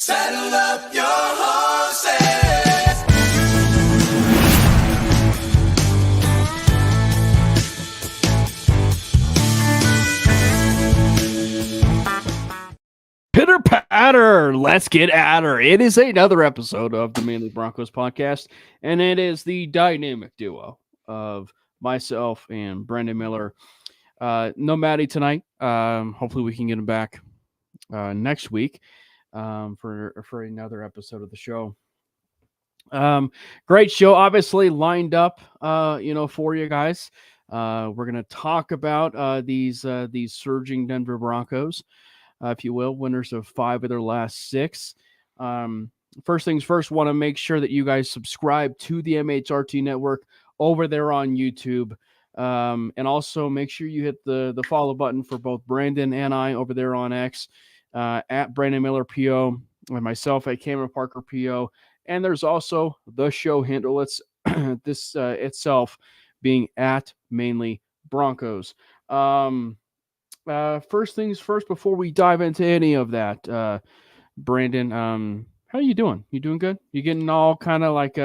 Saddle up your horses. Pitter patter, let's get at her. It is another episode of the Manely Broncos Podcast, and it is the dynamic duo of myself and Brendan Miller. No Matty tonight. Hopefully we can get him back next week for another episode of the show. Great show, obviously lined up, for you guys. We're gonna talk about these surging Denver Broncos. If you will, winners of 5 of their last 6. First things first, want to make sure that you guys subscribe to the MHRT network over there on YouTube. And also make sure you hit the follow button for both Brandon and I over there on X, at Brandon Miller PO, and myself at Cameron Parker PO. And there's also the show handle. It's this itself being at Manely Broncos. First things first, before we dive into any of that, Brandon, how are you doing? You doing good? You getting all kind of like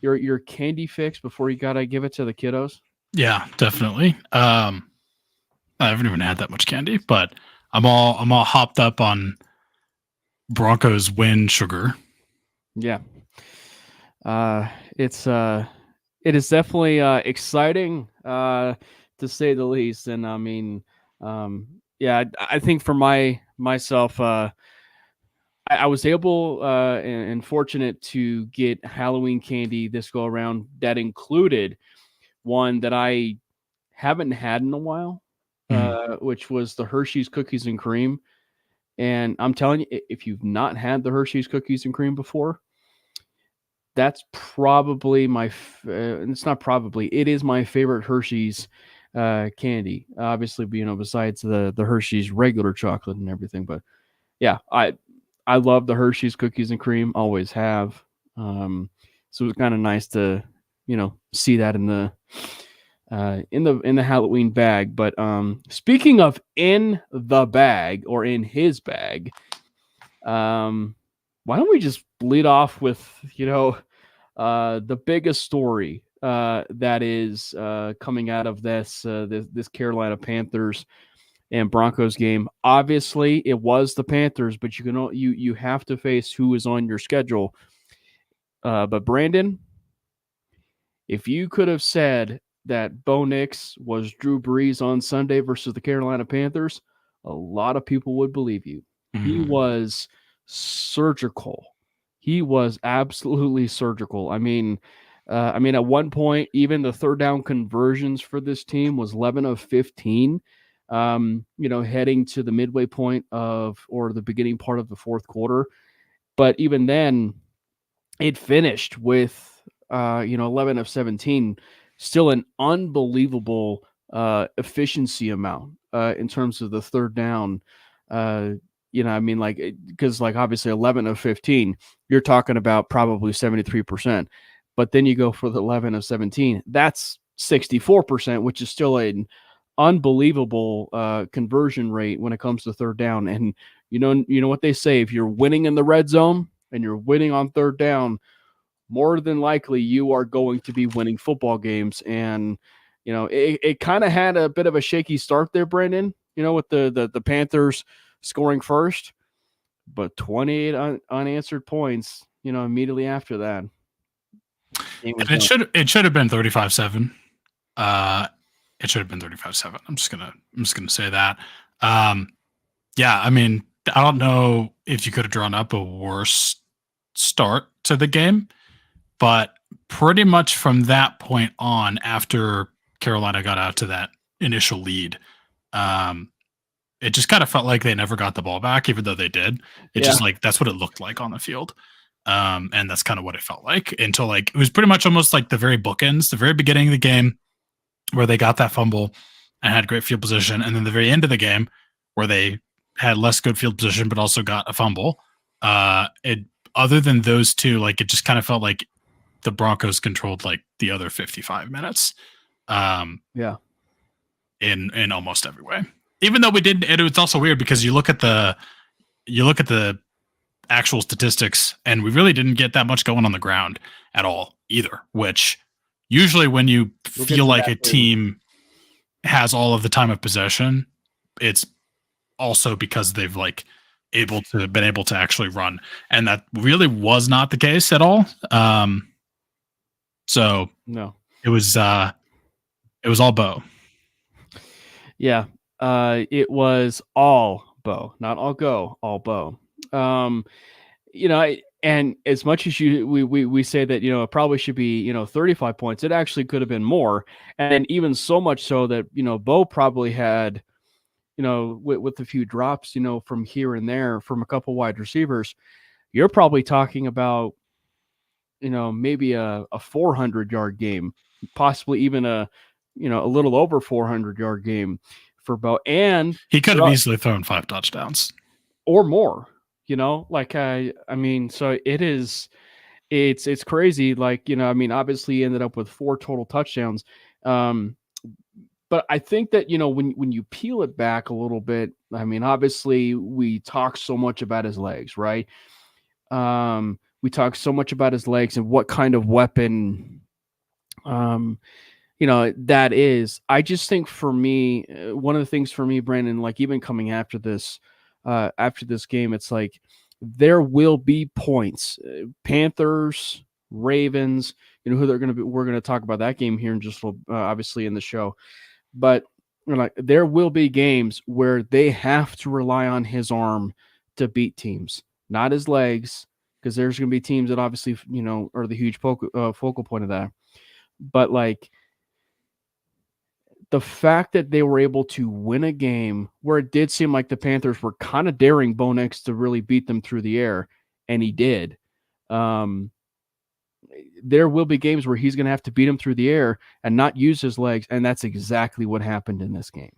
your candy fix before you gotta give it to the kiddos? Yeah, definitely. I haven't even had that much candy, but I'm all hopped up on Broncos win sugar. Yeah. It is definitely exciting to say the least, and I mean. I think for myself, I was able and fortunate to get Halloween candy this go around that included one that I haven't had in a while, which was the Hershey's Cookies and Cream. And I'm telling you, if you've not had the Hershey's Cookies and Cream before, that's probably it is my favorite Hershey's candy, obviously, besides the Hershey's regular chocolate and everything. But yeah, I love the Hershey's Cookies and Cream, always have. So it was kind of nice to see that in the Halloween bag. But speaking of in the bag, or in his bag, why don't we just lead off with the biggest story that is coming out of this Carolina Panthers and Broncos game. Obviously, it was the Panthers, but you have to face who is on your schedule. But Brandon, if you could have said that Bo Nix was Drew Brees on Sunday versus the Carolina Panthers, a lot of people would believe you. Mm-hmm. He was surgical. He was absolutely surgical. I mean, at one point, even the third down conversions for this team was 11 of 15, heading to the midway point or the beginning part of the fourth quarter. But even then, it finished with, 11 of 17, still an unbelievable efficiency amount in terms of the third down. Because obviously 11 of 15, you're talking about probably 73%. But then you go for the 11 of 17. That's 64%, which is still an unbelievable conversion rate when it comes to third down. And you know what they say: if you're winning in the red zone and you're winning on third down, more than likely you are going to be winning football games. And it kind of had a bit of a shaky start there, Brandon. With the Panthers scoring first, but 28 unanswered points. Immediately after that. And it should have been 35-7. It should have been 35-7. I'm just gonna say that. Yeah, I mean, I don't know if you could have drawn up a worse start to the game, but pretty much from that point on, after Carolina got out to that initial lead, it just kind of felt like they never got the ball back, even though they did. Just that's what it looked like on the field. And that's kind of what it felt like until it was pretty much almost like the very bookends, the very beginning of the game where they got that fumble and had great field position. And then the very end of the game where they had less good field position, but also got a fumble. Other than those two, it just kind of felt like the Broncos controlled the other 55 minutes. In almost every way. Even though we didn't, it was also weird because you look at the actual statistics, and we really didn't get that much going on the ground at all either, which usually when you feel like a team has all of the time of possession, it's also because they've like been able to actually run, and that really was not the case at all. So no, it was all Bo. Yeah, it was all Bo, not all go, all Bo. And as much as we say that, it probably should be, 35 points, it actually could have been more. And even so much so that, Bo probably had, with a few drops, from here and there from a couple wide receivers, you're probably talking about, maybe a 400-yard game, possibly even a little over 400-yard game for Bo. And he could have easily thrown 5 touchdowns or more, so it's crazy. Obviously he ended up with 4 total touchdowns. But I think that, when you peel it back a little bit, obviously we talk so much about his legs, right? We talk so much about his legs and what kind of weapon, that is. I just think for me, one of the things for me, Brandon, like even coming after this game, it's like there will be points. Panthers, Ravens, who they're going to be. We're going to talk about that game here in just a little, obviously in the show, but there will be games where they have to rely on his arm to beat teams, not his legs, because there's going to be teams that obviously are the huge focal point of that. But like the fact that they were able to win a game where it did seem like the Panthers were kind of daring Bo Nix to really beat them through the air, and he did. There will be games where he's going to have to beat him through the air and not use his legs, and that's exactly what happened in this game.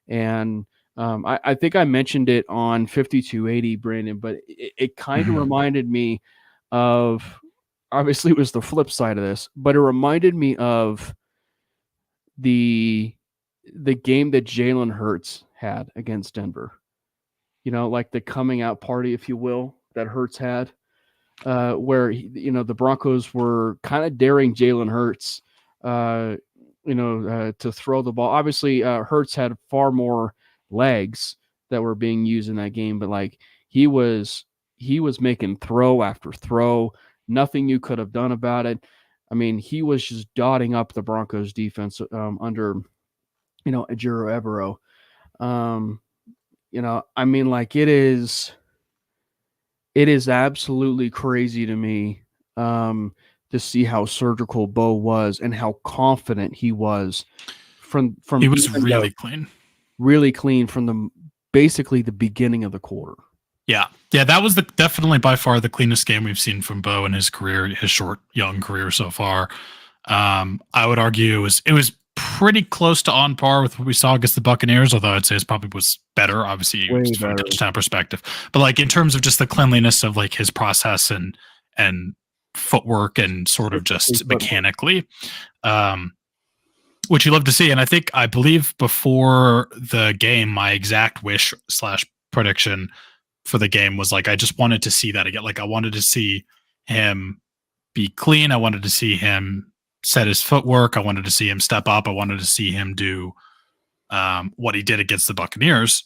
And I think I mentioned it on 5280, Brandon, but it kind of reminded me of, obviously it was the flip side of this, but it reminded me of the game that Jalen Hurts had against Denver. Like the coming out party, if you will, that Hurts had, where the Broncos were kind of daring Jalen Hurts, to throw the ball. Obviously, Hurts had far more legs that were being used in that game, but like he was making throw after throw. Nothing you could have done about it. He was just dotting up the Broncos defense under, Ejiro Evero. It is absolutely crazy to me to see how surgical Bo was and how confident he was from he was really clean from basically the beginning of the quarter. Yeah, that was definitely by far the cleanest game we've seen from Bo in his career, his short, young career so far. I would argue it was pretty close to on par with what we saw against the Buccaneers, although I'd say it probably was better, obviously, from a touchdown perspective. But like in terms of just the cleanliness of like his process and footwork and sort of just mechanically, which you love to see. And I believe before the game, my exact wish / prediction for the game was like, I just wanted to see that again. Like I wanted to see him be clean. I wanted to see him set his footwork. I wanted to see him step up. I wanted to see him do what he did against the Buccaneers.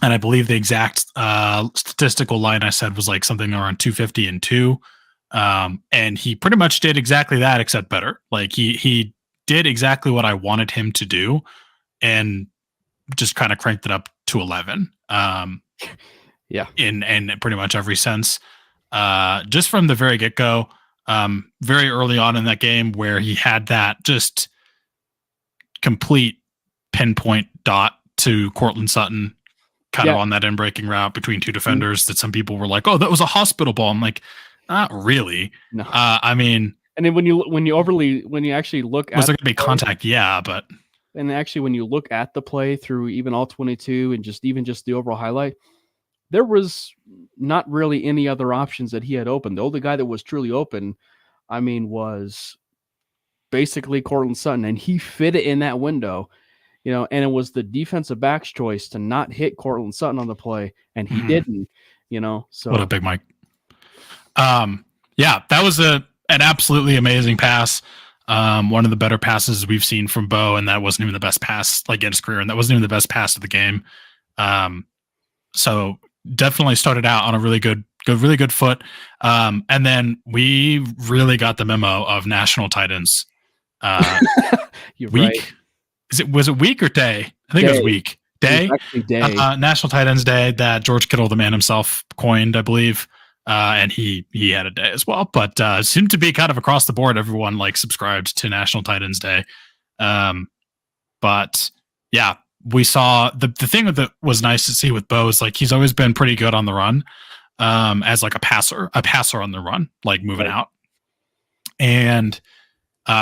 And I believe the exact statistical line I said was like something around 250 and 2. And he pretty much did exactly that, except better. Like he did exactly what I wanted him to do and just kind of cranked it up to 11. Yeah. In pretty much every sense. Just from the very get-go, very early on in that game where he had that just complete pinpoint dot to Courtland Sutton kind of on that in-breaking route between two defenders that some people were like, oh, that was a hospital ball. I'm like, not really. No. And then when you actually look at, was there going to be contact? Yeah, but. And actually when you look at the play through even all 22 and just the overall highlight, there was not really any other options that he had open. The only guy that was truly open, was basically Courtland Sutton, and he fit it in that window, and it was the defensive back's choice to not hit Courtland Sutton on the play, and he didn't. So what a big Mike. Yeah, that was an absolutely amazing pass. One of the better passes we've seen from Bo, and that wasn't even the best pass like in his career, and that wasn't even the best pass of the game. So definitely started out on a really good foot. And then we really got the memo of national tight ends. You're week. Right. Was it week or day? I think it was week. Day. It was actually day. National Tight Ends Day that George Kittle, the man himself, coined, I believe. And he had a day as well, but seemed to be kind of across the board. Everyone like subscribed to National Tight Ends Day. But yeah, we saw the thing that was nice to see with Bo is like he's always been pretty good on the run, as like a passer on the run, like moving out. And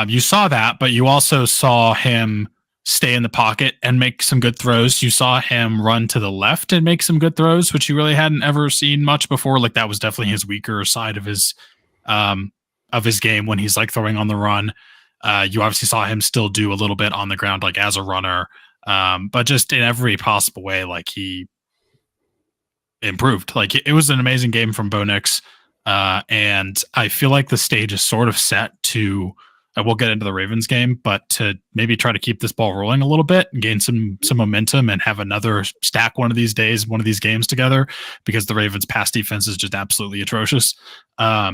you saw that, but you also saw him stay in the pocket and make some good throws. You saw him run to the left and make some good throws, which you really hadn't ever seen much before. Like that was definitely his weaker side of his game when he's like throwing on the run. You obviously saw him still do a little bit on the ground, like as a runner, but just in every possible way, like he improved. Like it was an amazing game from Bo Nix. And I feel like the stage is sort of set to, we'll get into the Ravens game, but to maybe try to keep this ball rolling a little bit and gain some momentum and have another stack one of these days, one of these games together, because the Ravens pass defense is just absolutely atrocious. Yeah.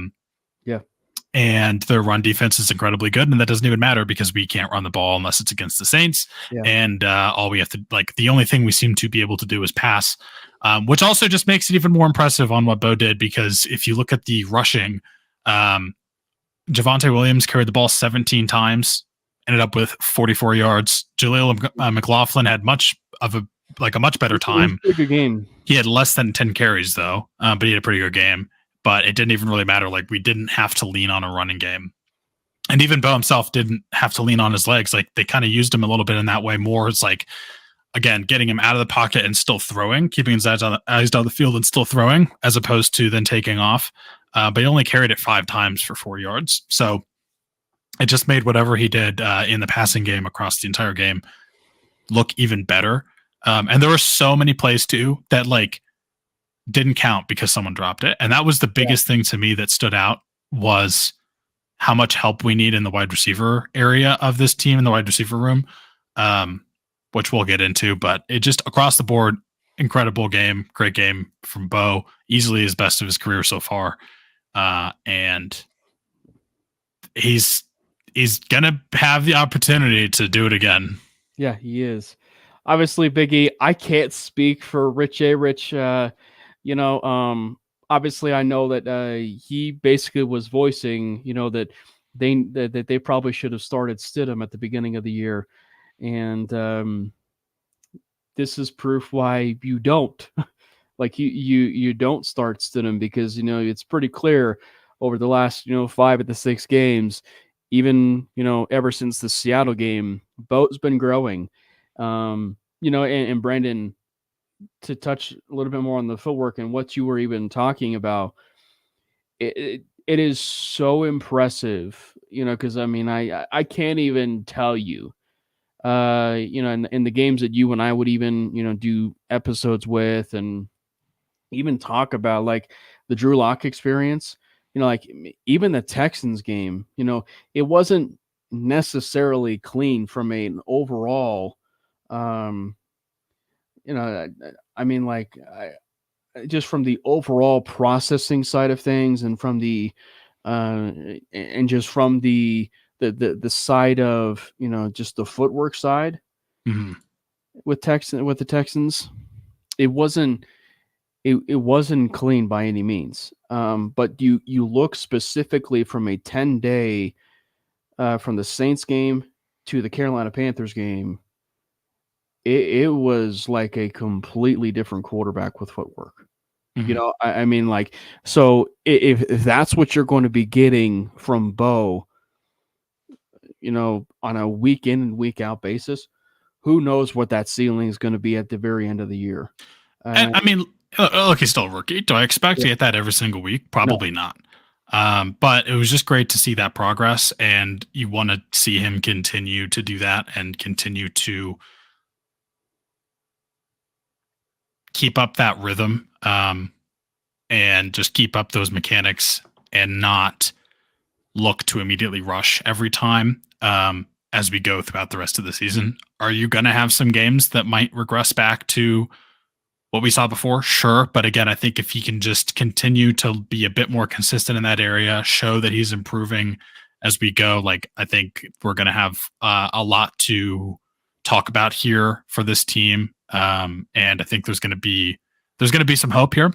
And their run defense is incredibly good. And that doesn't even matter because we can't run the ball unless it's against the Saints. Yeah. And all we have to, like, the only thing we seem to be able to do is pass, which also just makes it even more impressive on what Bo did, because if you look at the rushing, Javonte Williams carried the ball 17 times, ended up with 44 yards. Jaleel McLaughlin had much better time. Pretty good game. He had less than 10 carries though, but he had a pretty good game. But it didn't even really matter. Like we didn't have to lean on a running game, and even Bo himself didn't have to lean on his legs. Like they kind of used him a little bit in that way. More it's like, again, getting him out of the pocket and still throwing, keeping his eyes on the field and still throwing, as opposed to then taking off. But he only carried it 5 times for 4 yards. So it just made whatever he did in the passing game across the entire game look even better. And there were so many plays too that like didn't count because someone dropped it. And that was the biggest thing to me that stood out, was how much help we need in the wide receiver area of this team, in the wide receiver room, which we'll get into. But it just across the board, incredible game, great game from Bo, easily his best of his career so far. And he's gonna have the opportunity to do it again. Yeah, he is. Obviously, Biggie, I can't speak for Rich. Obviously I know that he basically was voicing, that they probably should have started Stidham at the beginning of the year. And this is proof why you don't. Like you don't start Stidham, because it's pretty clear over the last 5 of the 6 games, even ever since the Seattle game, Bo's been growing. And Brandon, to touch a little bit more on the footwork and what you were even talking about, it is so impressive. Because I can't even tell you. In the games that you and I would even do episodes with and even talk about, like the Drew Lock experience, like even the Texans game, it wasn't necessarily clean from an overall, just from the overall processing side of things, and from the and just from the side of just the footwork side. Mm-hmm. with the Texans, it wasn't clean by any means. But you look specifically from a 10-day from the Saints game to the Carolina Panthers game, it was like a completely different quarterback with footwork. Mm-hmm. So if that's what you're going to be getting from Bo, on a week in and week out basis, who knows what that ceiling is going to be at the very end of the year. Look, he's still a rookie. Do I expect to get that every single week? Probably not. But it was just great to see that progress, and you want to see him continue to do that and continue to keep up that rhythm. and just keep up those mechanics and not look to immediately rush every time as we go throughout the rest of the season. Are you going to have some games that might regress back to what we saw before? Sure. But again, I think if he can just continue to be a bit more consistent in that area, show that he's improving as we go, like I think we're going to have a lot to talk about here for this team. And I think there's going to be some hope here.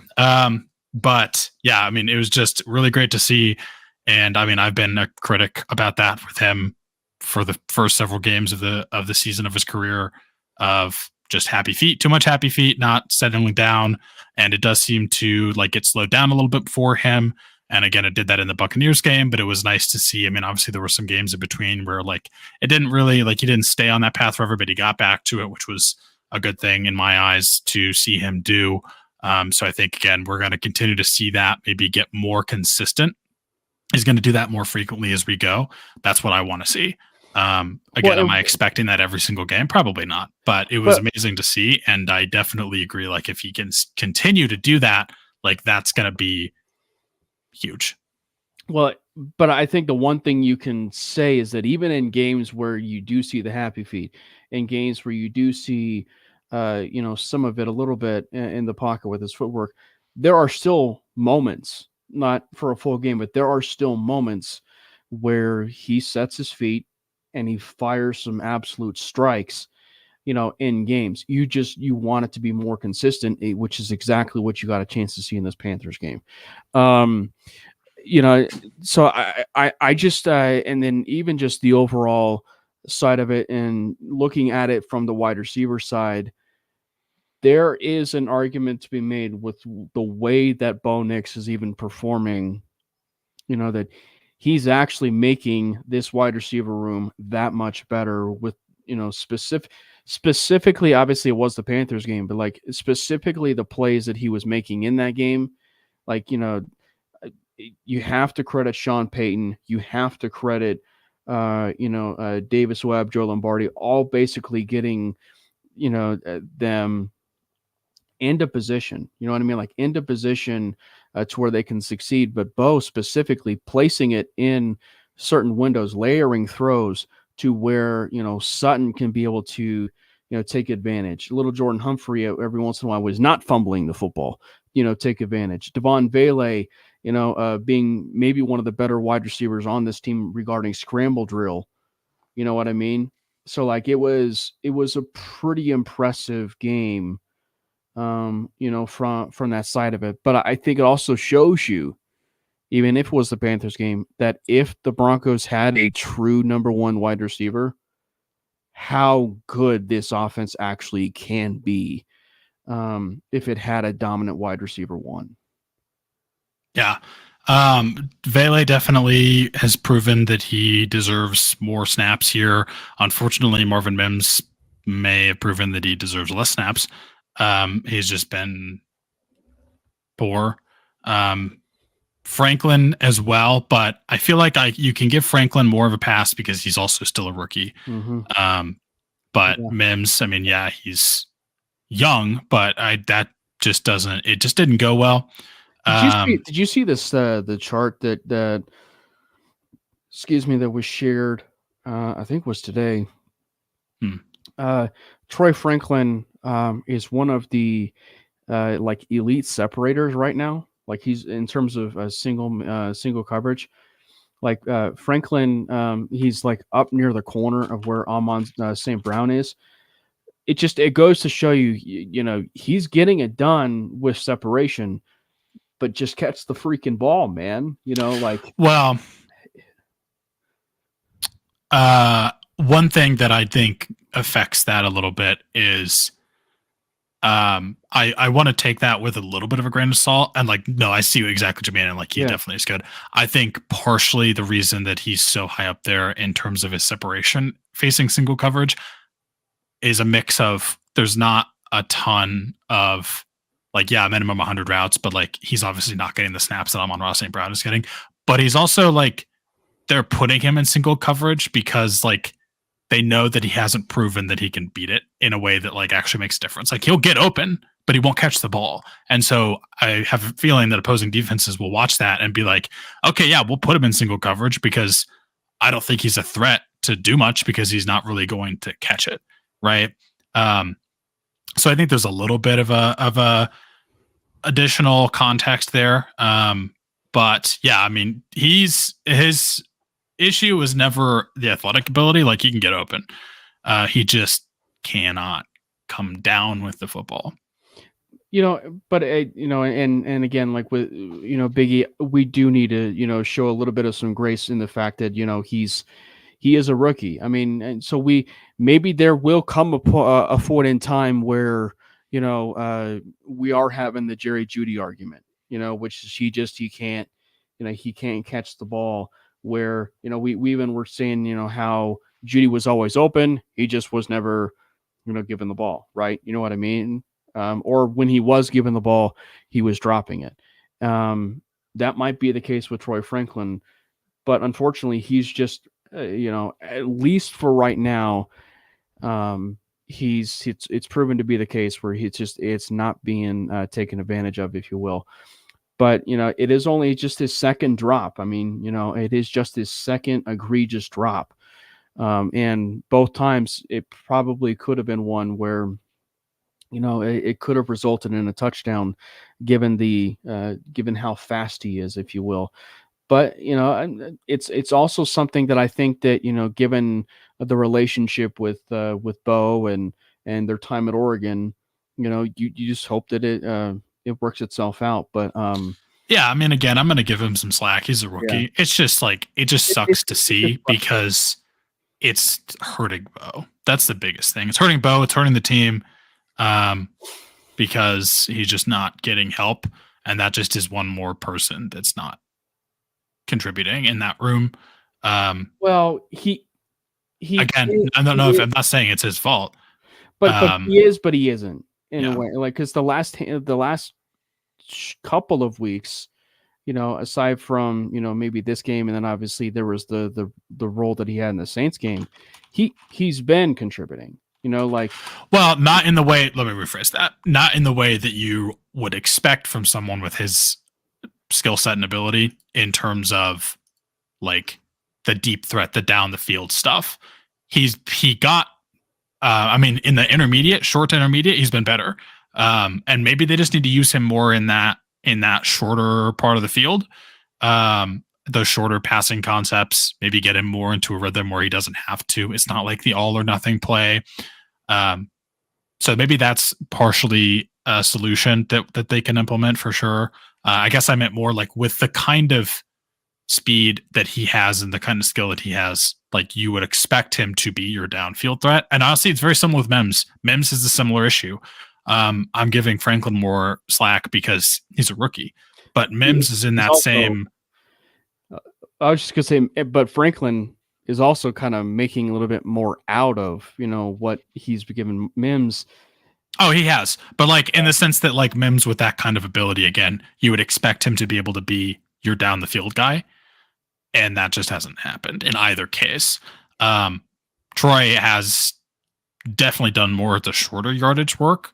But yeah, I mean, it was just really great to see. And I mean, I've been a critic about that with him for the first several games of the season of his career, of just happy feet, too much happy feet, not settling down. And it does seem to like get slowed down a little bit for him. And again, it did that in the Buccaneers game, but it was nice to see. I mean, obviously there were some games in between where like it didn't really, like he didn't stay on that path forever, but he got back to it, which was a good thing in my eyes to see him do. So I think, again, we're going to continue to see that maybe get more consistent. He's going to do that more frequently as we go. That's what I want to see. Again, am I expecting that every single game? Probably not, but it was amazing to see. And I definitely agree. Like if he can continue to do that, like that's going to be huge. Well, but I think the one thing you can say is that even in games where you do see the happy feet, in games where you do see, some of it a little bit in the pocket with his footwork, there are still moments, not for a full game, but there are still moments where he sets his feet and he fires some absolute strikes, in games. You want it to be more consistent, which is exactly what you got a chance to see in this Panthers game. So I just, and then even just the overall side of it and looking at it from the wide receiver side, there is an argument to be made with the way that Bo Nix is even performing, that he's actually making this wide receiver room that much better with, specifically, obviously it was the Panthers game, but like specifically the plays that he was making in that game, like, you have to credit Sean Payton. You have to credit, Davis Webb, Joe Lombardi, all basically getting, them into position. You know what I mean? Like into position to where they can succeed. But Bo specifically placing it in certain windows, layering throws to where, Sutton can be able to, take advantage. Little Jordan Humphrey every once in a while was not fumbling the football, take advantage. Devon Vele, being maybe one of the better wide receivers on this team regarding scramble drill. You know what I mean? So like it was a pretty impressive game, from that side of it. But I think it also shows you, even if it was the Panthers game, that if the Broncos had a true number one wide receiver, how good this offense actually can be, if it had a dominant wide receiver one. Yeah. Vele definitely has proven that he deserves more snaps here. Unfortunately, Marvin Mims may have proven that he deserves less snaps. He's just been poor. Franklin as well, but I feel like you can give Franklin more of a pass because he's also still a rookie. Mm-hmm. But yeah. Mims, I mean, yeah, he's young, but it just didn't go well. Did you see this the chart that was shared? I think was today. Troy Franklin is one of the like elite separators right now. Like he's in terms of single coverage. Like Franklin, he's like up near the corner of where Amon St. Brown is. It goes to show you, he's getting it done with separation. But just catch the freaking ball, man. Well, one thing that I think affects that a little bit is I want to take that with a little bit of a grain of salt. And like, no, I see exactly what you mean. And like, he definitely is good. I think partially the reason that he's so high up there in terms of his separation facing single coverage is a mix of there's not a ton of like, yeah, minimum 100 routes, but like he's obviously not getting the snaps that Amon-Ra St. Brown is getting. But he's also like, they're putting him in single coverage because like they know that he hasn't proven that he can beat it in a way that like actually makes a difference. Like he'll get open, but he won't catch the ball. And so I have a feeling that opposing defenses will watch that and be like, okay, yeah, we'll put him in single coverage because I don't think he's a threat to do much because he's not really going to catch it, right? So I think there's a little bit of a additional context there. But yeah, I mean, his issue was never the athletic ability. Like, he can get open. He just cannot come down with the football. But and again, like with Biggie, we do need to show a little bit of some grace in the fact that he is a rookie. I mean, and so maybe there will come a point in time where we are having the Jerry Jeudy argument, which is he can't catch the ball. Where we even were saying how Jeudy was always open, he just was never given the ball, right? You know what I mean? Or when he was given the ball, he was dropping it. That might be the case with Troy Franklin, but unfortunately, he's just at least for right now, it's proven to be the case where it's not being taken advantage of, if you will. But it is only just his second drop. I mean, it is just his second egregious drop, and both times it probably could have been one where it could have resulted in a touchdown, given how fast he is, if you will. But it's also something that I think that given the relationship with Bo and their time at Oregon, you just hope that it works itself out. But yeah, I mean, again, I'm going to give him some slack. He's a rookie. Yeah. It's just like it sucks to see because it's hurting Bo. That's the biggest thing. It's hurting Bo. It's hurting the team. Because he's just not getting help, and that just is one more person that's not contributing in that room. Well, he again, I don't know if I'm not saying it's his fault, but he is, but he isn't in a way. Like, because the last couple of weeks, aside from maybe this game, and then obviously there was the role that he had in the Saints game, he's been contributing. Well, not in the way, let me rephrase that. Not in the way that you would expect from someone with his skill set and ability in terms of like the deep threat, the down the field stuff. He got, I mean, in the short to intermediate, he's been better. And maybe they just need to use him more in that shorter part of the field. Those shorter passing concepts, maybe get him more into a rhythm where he doesn't have to. It's not like the all or nothing play. So maybe that's partially a solution that they can implement for sure. I guess I meant more like with the kind of speed that he has and the kind of skill that he has, like you would expect him to be your downfield threat. And honestly, it's very similar with Mims. Mims is a similar issue. I'm giving Franklin more slack because he's a rookie, but Mims is in that same. I was just going to say, but Franklin is also kind of making a little bit more out of, what he's given Mims. Oh, he has. But like in the sense that like Mims with that kind of ability, again, you would expect him to be able to be your down the field guy. And that just hasn't happened in either case. Troy has definitely done more of the shorter yardage work,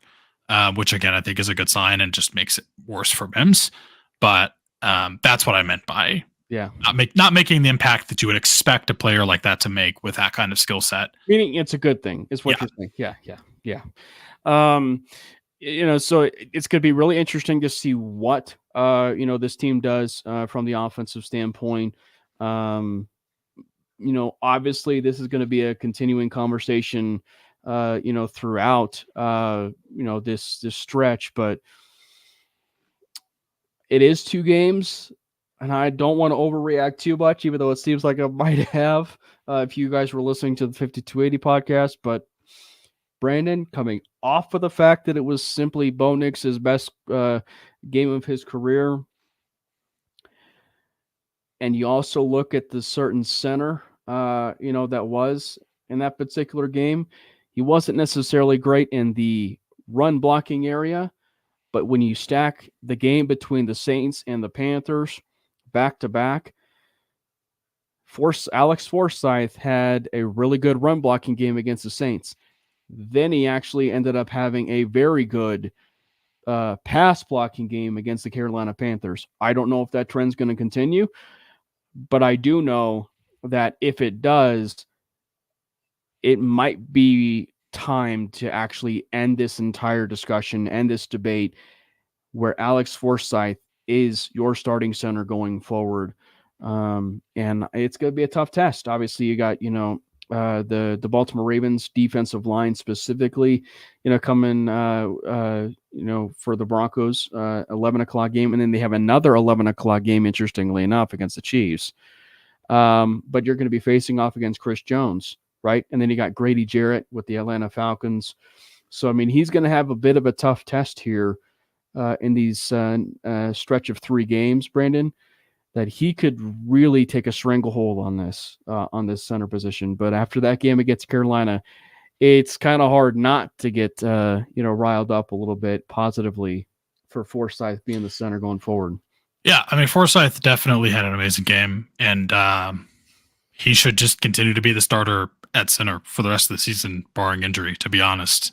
which again, I think is a good sign and just makes it worse for Mims. But that's what I meant by not making the impact that you would expect a player like that to make with that kind of skill set. Meaning it's a good thing, is what you're saying. Yeah. So it's going to be really interesting to see what this team does from the offensive standpoint. Obviously this is going to be a continuing conversation, throughout this stretch, but it is 2 games. And I don't want to overreact too much, even though it seems like I might have if you guys were listening to the 5280 podcast. But Brandon, coming off of the fact that it was simply Bo Nix's best game of his career, and you also look at the certain center, that was in that particular game, he wasn't necessarily great in the run blocking area. But when you stack the game between the Saints and the Panthers, back to back, Alex Forsyth had a really good run blocking game against the Saints. Then he actually ended up having a very good pass blocking game against the Carolina Panthers. I don't know if that trend's going to continue, but I do know that if it does, it might be time to actually end this entire discussion, end this debate, where Alex Forsyth is your starting center going forward. And it's going to be a tough test. Obviously, you got, the Baltimore Ravens defensive line specifically, coming, for the Broncos, 11 o'clock game. And then they have another 11 o'clock game, interestingly enough, against the Chiefs. But you're going to be facing off against Chris Jones, right? And then you got Grady Jarrett with the Atlanta Falcons. So, I mean, he's going to have a bit of a tough test here in these stretch of 3 games, Brandon, that he could really take a stranglehold on this center position. But after that game against Carolina, it's kind of hard not to get riled up a little bit positively for Forsyth being the center going forward. Yeah, I mean, Forsyth definitely had an amazing game, and he should just continue to be the starter at center for the rest of the season, barring injury, to be honest.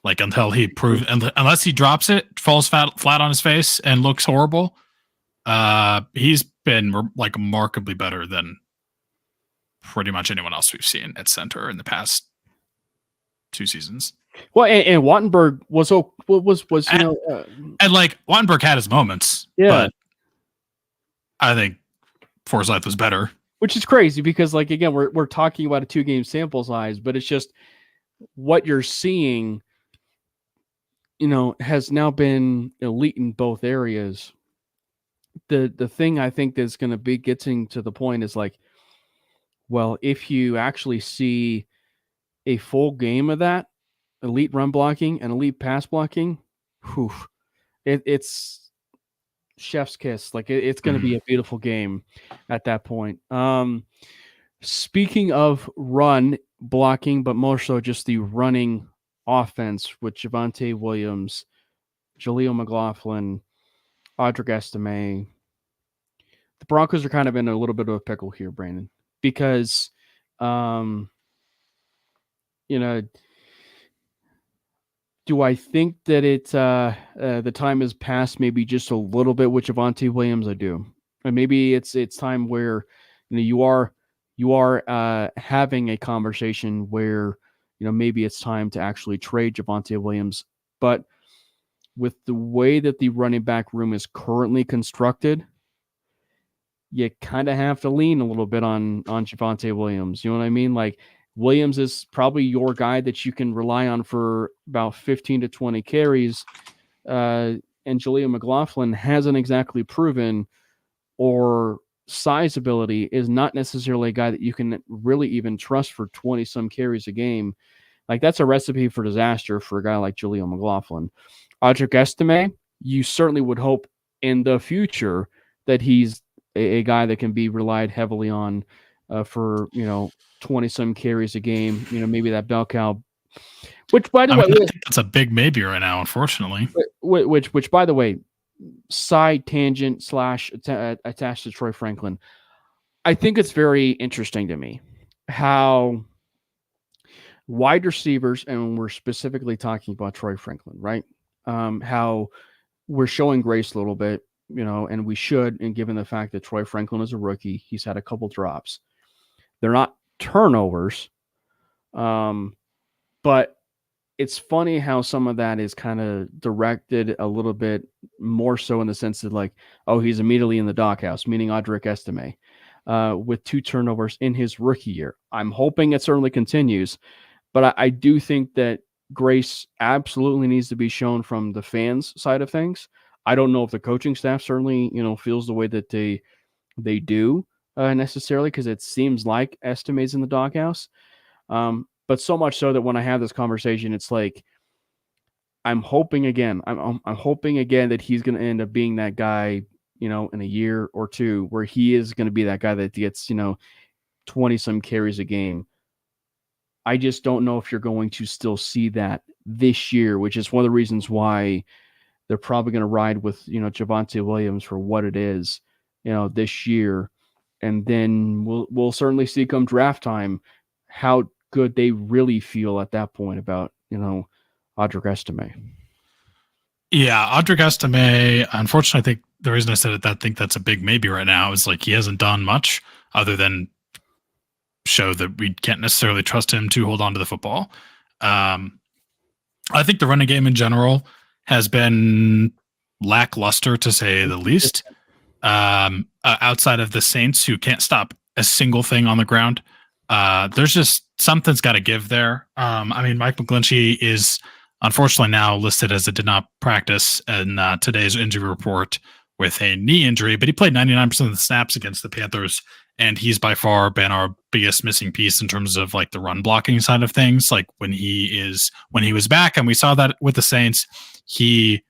Until he proves, unless he drops it, falls flat on his face, and looks horrible, he's been remarkably better than pretty much anyone else we've seen at center in the past 2 seasons. Well, and Wattenberg was and Wattenberg had his moments, but I think Forsyth was better. Which is crazy because, again, we're talking about a 2-game sample size, but it's just what you're seeing, has now been elite in both areas. The thing I think that's going to be getting to the point is if you actually see a full game of that, elite run blocking and elite pass blocking, it's chef's kiss. It's going to be a beautiful game at that point. Speaking of run blocking, but more so just the running offense with Javonte Williams, Jaleel McLaughlin, Audric Estime, the Broncos are kind of in a little bit of a pickle here, Brandon, because, do I think that the time has passed maybe just a little bit with Javonte Williams? I do. And maybe it's time where you are having a conversation where maybe it's time to actually trade Javonte Williams. But with the way that the running back room is currently constructed, you kind of have to lean a little bit on Javonte Williams. You know what I mean? Williams is probably your guy that you can rely on for about 15 to 20 carries. And Jaleel McLaughlin hasn't exactly proven, or size ability is not necessarily a guy that you can really even trust for 20 some carries a game. That's a recipe for disaster for a guy like Jaleel McLaughlin. Audric Estime, you certainly would hope in the future that he's a guy that can be relied heavily on for 20 some carries a game, maybe that bell cow, which by the way, I think that's a big maybe right now, unfortunately. Which by the way, side tangent / attached to Troy Franklin. I think it's very interesting to me how wide receivers, and we're specifically talking about Troy Franklin, right? How we're showing grace a little bit, and we should, and given the fact that Troy Franklin is a rookie, he's had a couple drops. They're not turnovers, but it's funny how some of that is kind of directed a little bit more so in the sense that he's immediately in the doghouse, meaning Audric Estime, with 2 turnovers in his rookie year. I'm hoping it certainly continues, but I do think that grace absolutely needs to be shown from the fans' side of things. I don't know if the coaching staff certainly, feels the way that they do necessarily, because it seems like Estime's in the doghouse. But so much so that when I have this conversation, it's I'm hoping again. I'm hoping again that he's going to end up being that guy, in a year or 2, where he is going to be that guy that gets 20 some carries a game. I just don't know if you're going to still see that this year, which is one of the reasons why they're probably going to ride with Javonte Williams for what it is, this year, and then we'll certainly see come draft time how good they really feel at that point about Audric Estime. Yeah, Audric Estime, unfortunately, I think the reason I said it, I think that's a big maybe right now is like he hasn't done much other than show that we can't necessarily trust him to hold on to the football. I think the running game in general has been lackluster to say the least. Outside of the Saints, who can't stop a single thing on the ground, there's just something's got to give there. I mean, Mike McGlinchey is unfortunately now listed as a did not practice in today's injury report with a knee injury, but he played 99% of the snaps against the Panthers, and he's by far been our biggest missing piece in terms of like the run blocking side of things. Like when he was back, and we saw that with the Saints, he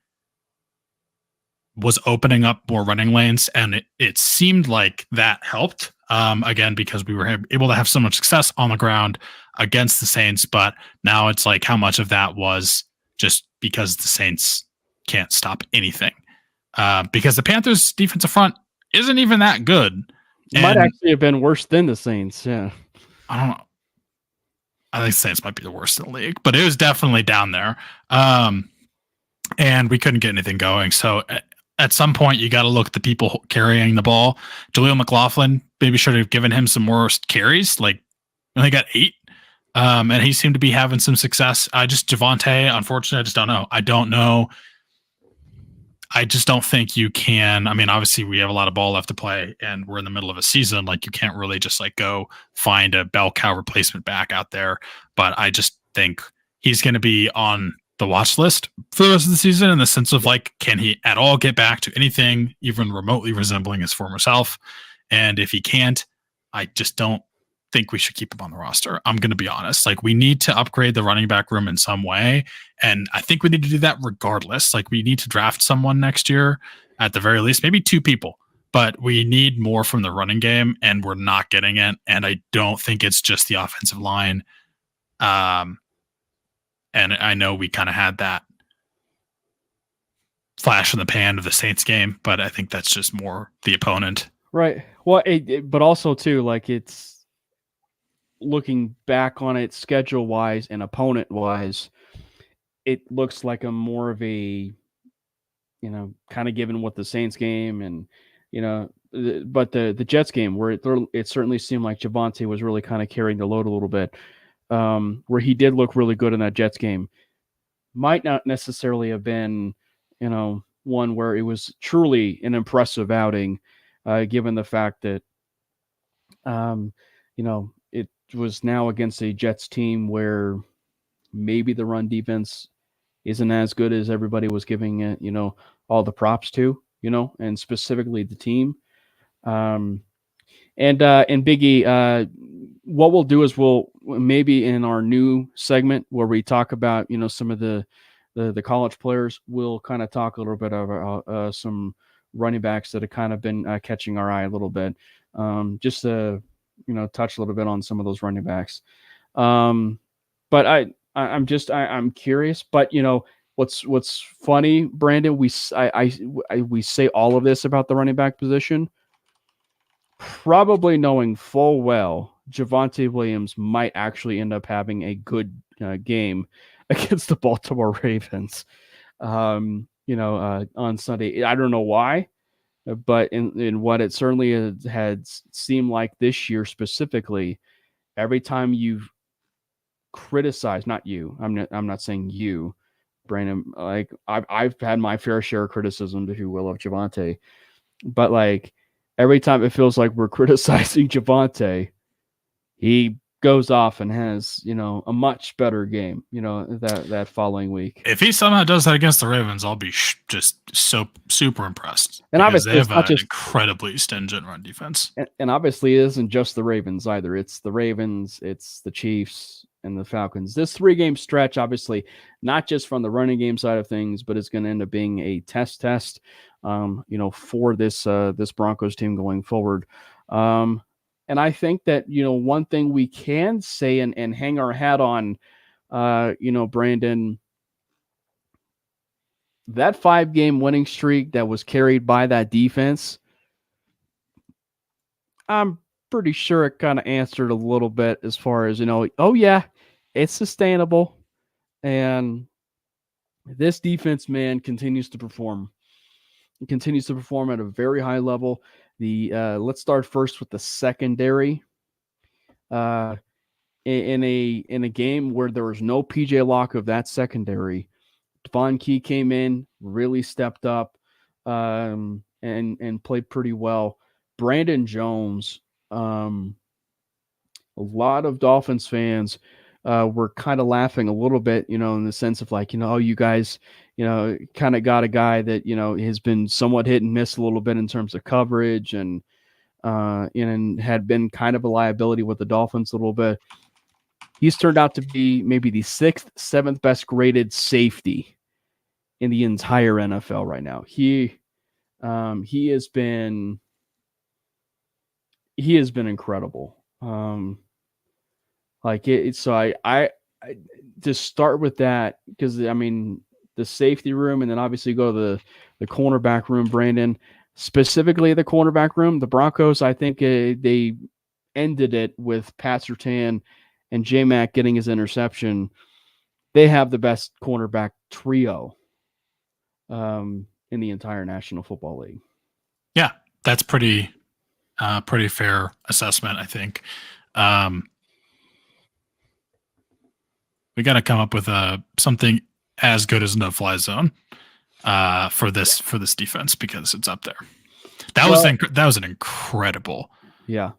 was opening up more running lanes, and it seemed like that helped. Again, because we were able to have so much success on the ground against the Saints, but now it's like how much of that was just because the Saints can't stop anything. Because the Panthers' defensive front isn't even that good. It might actually have been worse than the Saints. Yeah. I don't know. I think the Saints might be the worst in the league, but it was definitely down there. And we couldn't get anything going. So at some point, you got to look at the people carrying the ball. Jaleel McLaughlin maybe should have given him some more carries. Like, only got 8. And he seemed to be having some success. Javonte, unfortunately, I just don't know. I don't know. I just don't think you can. I mean, obviously, we have a lot of ball left to play, and we're in the middle of a season. Like, you can't really just like go find a bell cow replacement back out there. But I just think he's going to be on the watch list for the rest of the season in the sense of like, can he at all get back to anything even remotely resembling his former self? And if he can't, I just don't think we should keep him on the roster. I'm going to be honest. Like, we need to upgrade the running back room in some way. And I think we need to do that regardless. Like, we need to draft someone next year at the very least, maybe 2 people, but we need more from the running game, and we're not getting it. And I don't think it's just the offensive line. And I know we kind of had that flash in the pan of the Saints game, but I think that's just more the opponent. Right. Well, but also too, like, it's looking back on it schedule wise and opponent wise, it looks like a more of a, kind of given what the Saints game and, but the Jets game where it certainly seemed like Javonte was really kind of carrying the load a little bit, where he did look really good in that Jets game. Might not necessarily have been, one where it was truly an impressive outing, given the fact that, it was now against a Jets team where maybe the run defense isn't as good as everybody was giving it, all the props to, and specifically the team. And Biggie, what we'll do is we'll maybe in our new segment where we talk about, some of the college players, we'll kind of talk a little bit about some running backs that have kind of been catching our eye a little bit, just to, touch a little bit on some of those running backs. But I'm curious, but what's funny, Brandon, we say all of this about the running back position, probably knowing full well Javonte Williams might actually end up having a good game against the Baltimore Ravens, on Sunday. I don't know why, but in what it certainly had seemed like this year specifically, every time you've criticized, not you, I'm not saying you, Brandon, like I've had my fair share of criticism, if you will, of Javonte, but like every time it feels like we're criticizing Javonte, he goes off and has, a much better game, that following week. If he somehow does that against the Ravens, I'll be just so super impressed. And obviously, they have an incredibly stringent run defense. And obviously, it isn't just the Ravens either. It's the Ravens, it's the Chiefs, and the Falcons. This 3-game stretch, obviously, not just from the running game side of things, but it's going to end up being a test, for this Broncos team going forward. And I think that, one thing we can say and hang our hat on, Brandon, that 5-game winning streak that was carried by that defense, I'm pretty sure it kind of answered a little bit as far as, oh yeah, it's sustainable. And This defense, man, continues to perform. It continues to perform at a very high level. Let's start first with the secondary. In a game where there was no PJ Locke of that secondary, Devon Key came in, really stepped up, and played pretty well. Brandon Jones, a lot of Dolphins fans were kind of laughing a little bit, in the sense of like, oh, you guys, kind of got a guy that, has been somewhat hit and miss a little bit in terms of coverage and had been kind of a liability with the Dolphins a little bit. He's turned out to be maybe the 6th, 7th best graded safety in the entire NFL right now. He has been incredible. So I to start with that, because I mean the safety room, and then obviously go to the cornerback room, Brandon. Specifically the cornerback room, the Broncos, I think they ended it with Pat Surtain and J-Mac getting his interception. They have the best cornerback trio in the entire National Football League. Yeah, that's pretty fair assessment, I think. We got to come up with something as good as no-fly zone for this defense, because it's up there. That was an incredible. Yeah.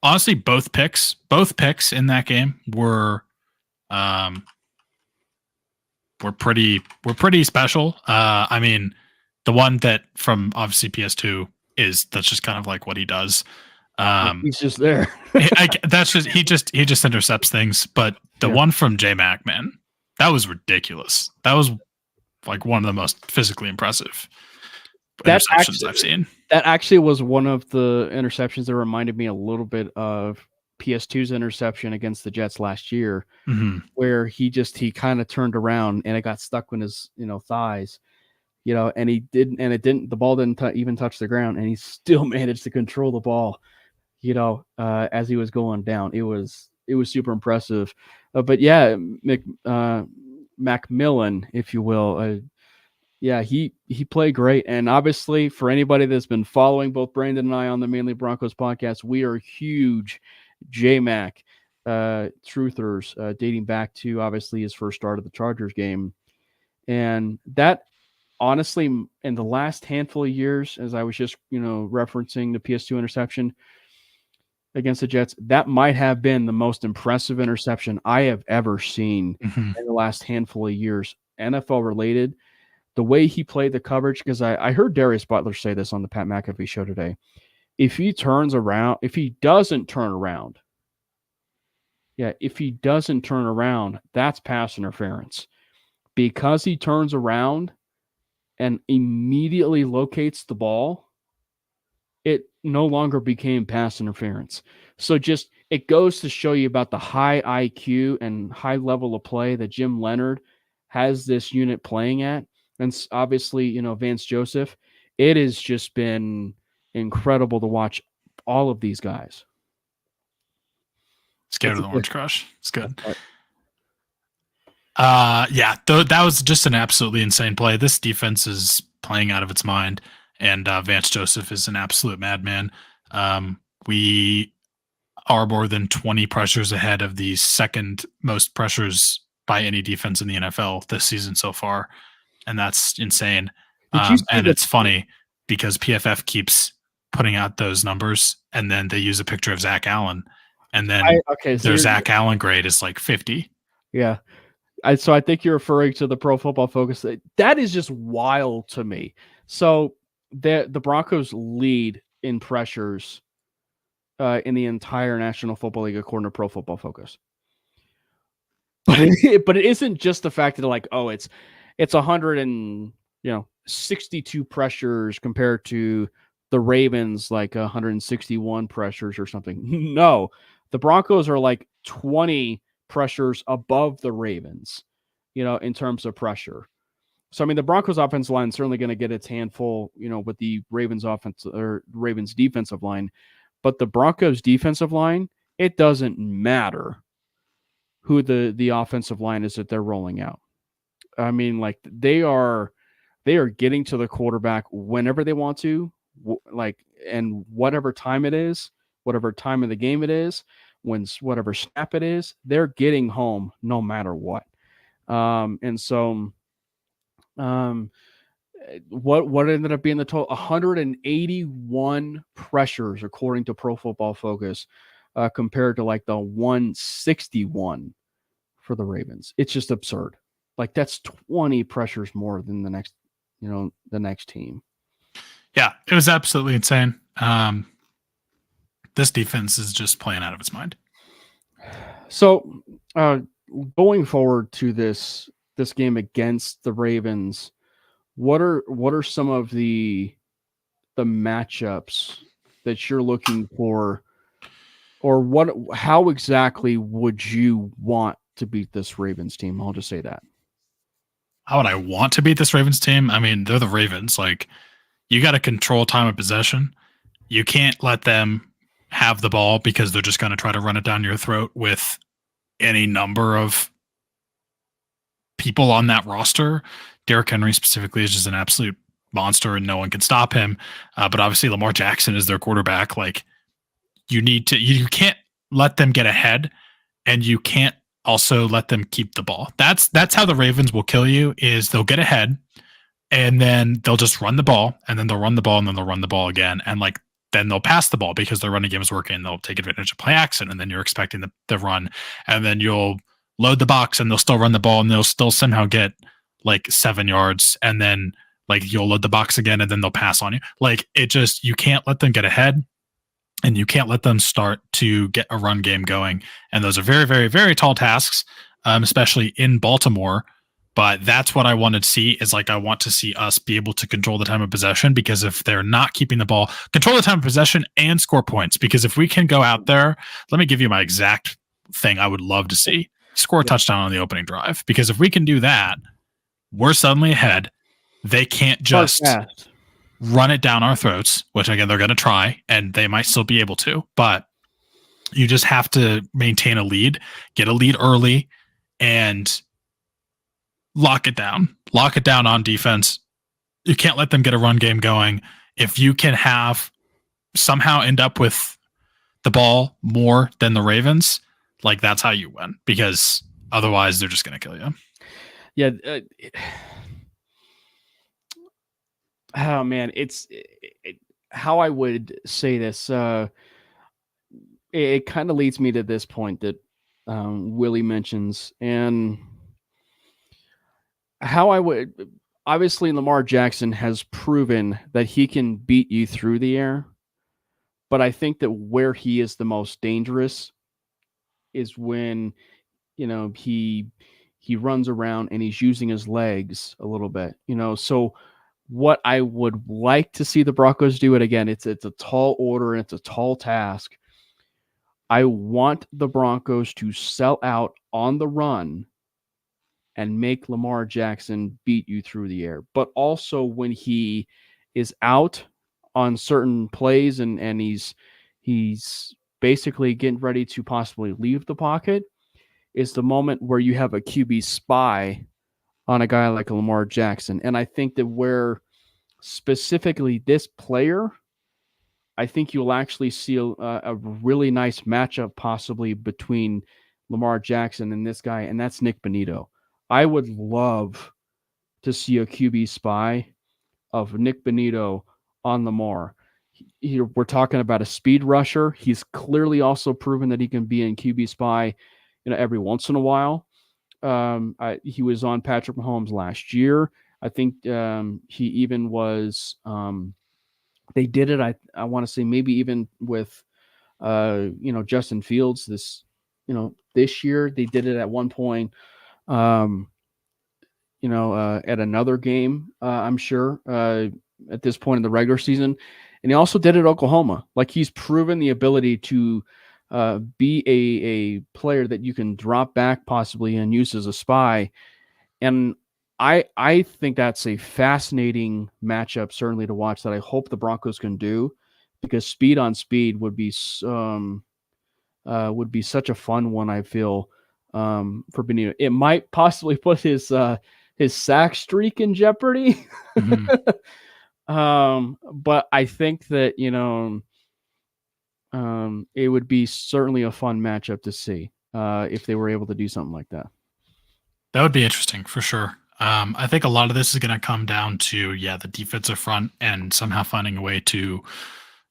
Honestly, both picks in that game were pretty special. I mean, the one that from obviously PS2 that's just kind of like what he does. He's just there. He just intercepts things. But the one from J-Mac, man, that was ridiculous. That was like one of the most physically impressive interceptions I've seen. That actually was one of the interceptions that reminded me a little bit of PS2's interception against the Jets last year, where he kind of turned around and it got stuck in his thighs, and the ball didn't even touch the ground, and he still managed to control the ball, as he was going down. It was super impressive. But yeah, Macmillan, if you will, he played great. And obviously, for anybody that's been following both Brandon and I on the Manely Broncos podcast, we are huge J-Mac truthers, dating back to obviously his first start of the Chargers game. And that, honestly, in the last handful of years, as I was just referencing the PS2 interception against the Jets, that might have been the most impressive interception I have ever seen in the last handful of years, NFL related. The way he played the coverage, because I heard Darius Butler say this on the Pat McAfee show today. If he doesn't turn around, that's pass interference. Because he turns around and immediately locates the ball, it no longer became pass interference. So just, it goes to show you about the high IQ and high level of play that Jim Leonard has this unit playing at. And obviously, Vance Joseph. It has just been incredible to watch all of these guys. Scared of the Orange Crush. It's good. That was just an absolutely insane play. This defense is playing out of its mind, and Vance Joseph is an absolute madman. We are more than 20 pressures ahead of the second most pressures by any defense in the NFL this season so far. And that's insane. And it's funny because PFF keeps putting out those numbers, and then they use a picture of Zach Allen, and then their Zach Allen grade is like 50. Yeah. So I think you're referring to the Pro Football Focus. That is just wild to me. So the Broncos lead in pressures in the entire National Football League according to Pro Football Focus. But it isn't just the fact that it's 162 pressures compared to the Ravens, like 161 pressures or something. No, the Broncos are like 20 pressures above the Ravens, in terms of pressure. So, I mean, the Broncos offensive line is certainly going to get its handful, with the Ravens offense or Ravens defensive line, but the Broncos defensive line, it doesn't matter who the offensive line is that they're rolling out. I mean, like they are getting to the quarterback whenever they want to, and whatever time it is, whatever time of the game it is, whatever snap it is, they're getting home no matter what. And so, what ended up being the total 181 pressures according to Pro Football Focus, compared to like the 161 for the Ravens. It's just absurd. Like that's 20 pressures more than the next team. Yeah, it was absolutely insane. This defense is just playing out of its mind. So, going forward to this game against the Ravens, what are some of the matchups that you're looking for, or how exactly would you want to beat this Ravens team? I'll just say that. How would I want to beat this Ravens team? I mean, they're the Ravens. Like, you got to control time of possession. You can't let them have the ball because they're just going to try to run it down your throat with any number of people on that roster. Derrick Henry specifically is just an absolute monster and no one can stop him. But obviously Lamar Jackson is their quarterback. Like, you can't let them get ahead, and you can't also let them keep the ball. That's how the Ravens will kill you, is they'll get ahead and then they'll just run the ball, and then they'll run the ball, and then they'll run the ball again. And like, then they'll pass the ball because their running game is working. They'll take advantage of play action, and then you're expecting the run, and then you'll load the box and they'll still run the ball, and they'll still somehow get like 7 yards, and then like you'll load the box again, and then they'll pass on you. Like, you can't let them get ahead, and you can't let them start to get a run game going. And those are very, very, very tall tasks, especially in Baltimore. But that's what I wanted to see, is like, I want to see us be able to control the time of possession, because if they're not keeping the ball, control the time of possession and score points. Because if we can go out there, let me give you my exact thing I would love to see: score a touchdown on the opening drive. Because if we can do that, we're suddenly ahead. They can't just run it down our throats, which again, they're going to try, and they might still be able to, but you just have to maintain a lead, get a lead early, and lock it down on defense. You can't let them get a run game going. If you can somehow end up with the ball more than the Ravens, like, that's how you win, because otherwise they're just going to kill you. Yeah. Oh man, how I would say this. It kind of leads me to this point that Willie mentions, and how I would. Obviously, Lamar Jackson has proven that he can beat you through the air, but I think that where he is the most dangerous is when, he runs around and he's using his legs a little bit, so what I would like to see the Broncos do, it again, it's a tall order and it's a tall task. I want the Broncos to sell out on the run and make Lamar Jackson beat you through the air. But also when he is out on certain plays and he's basically getting ready to possibly leave the pocket, is the moment where you have a QB spy on a guy like Lamar Jackson. And I think that where specifically this player, I think you'll actually see a really nice matchup possibly between Lamar Jackson and this guy, and that's Nick Bonito. I would love to see a QB spy of Nick Bonito on Lamar. We're talking about a speed rusher. He's clearly also proven that he can be in QB spy, every once in a while. He was on Patrick Mahomes last year. I think he even was. They did it. I want to say maybe even with, Justin Fields this year. They did it at one point. At another game. I'm sure at this point in the regular season, and he also did it at Oklahoma. Like, he's proven the ability to be a player that you can drop back possibly and use as a spy. And I think that's a fascinating matchup, certainly to watch, that I hope the Broncos can do, because speed on speed would be such a fun one, I feel, for Benito. It might possibly put his his sack streak in jeopardy. But I think that, it would be certainly a fun matchup to see if they were able to do something like that. That would be interesting for sure. I think a lot of this is going to come down to, the defensive front and somehow finding a way to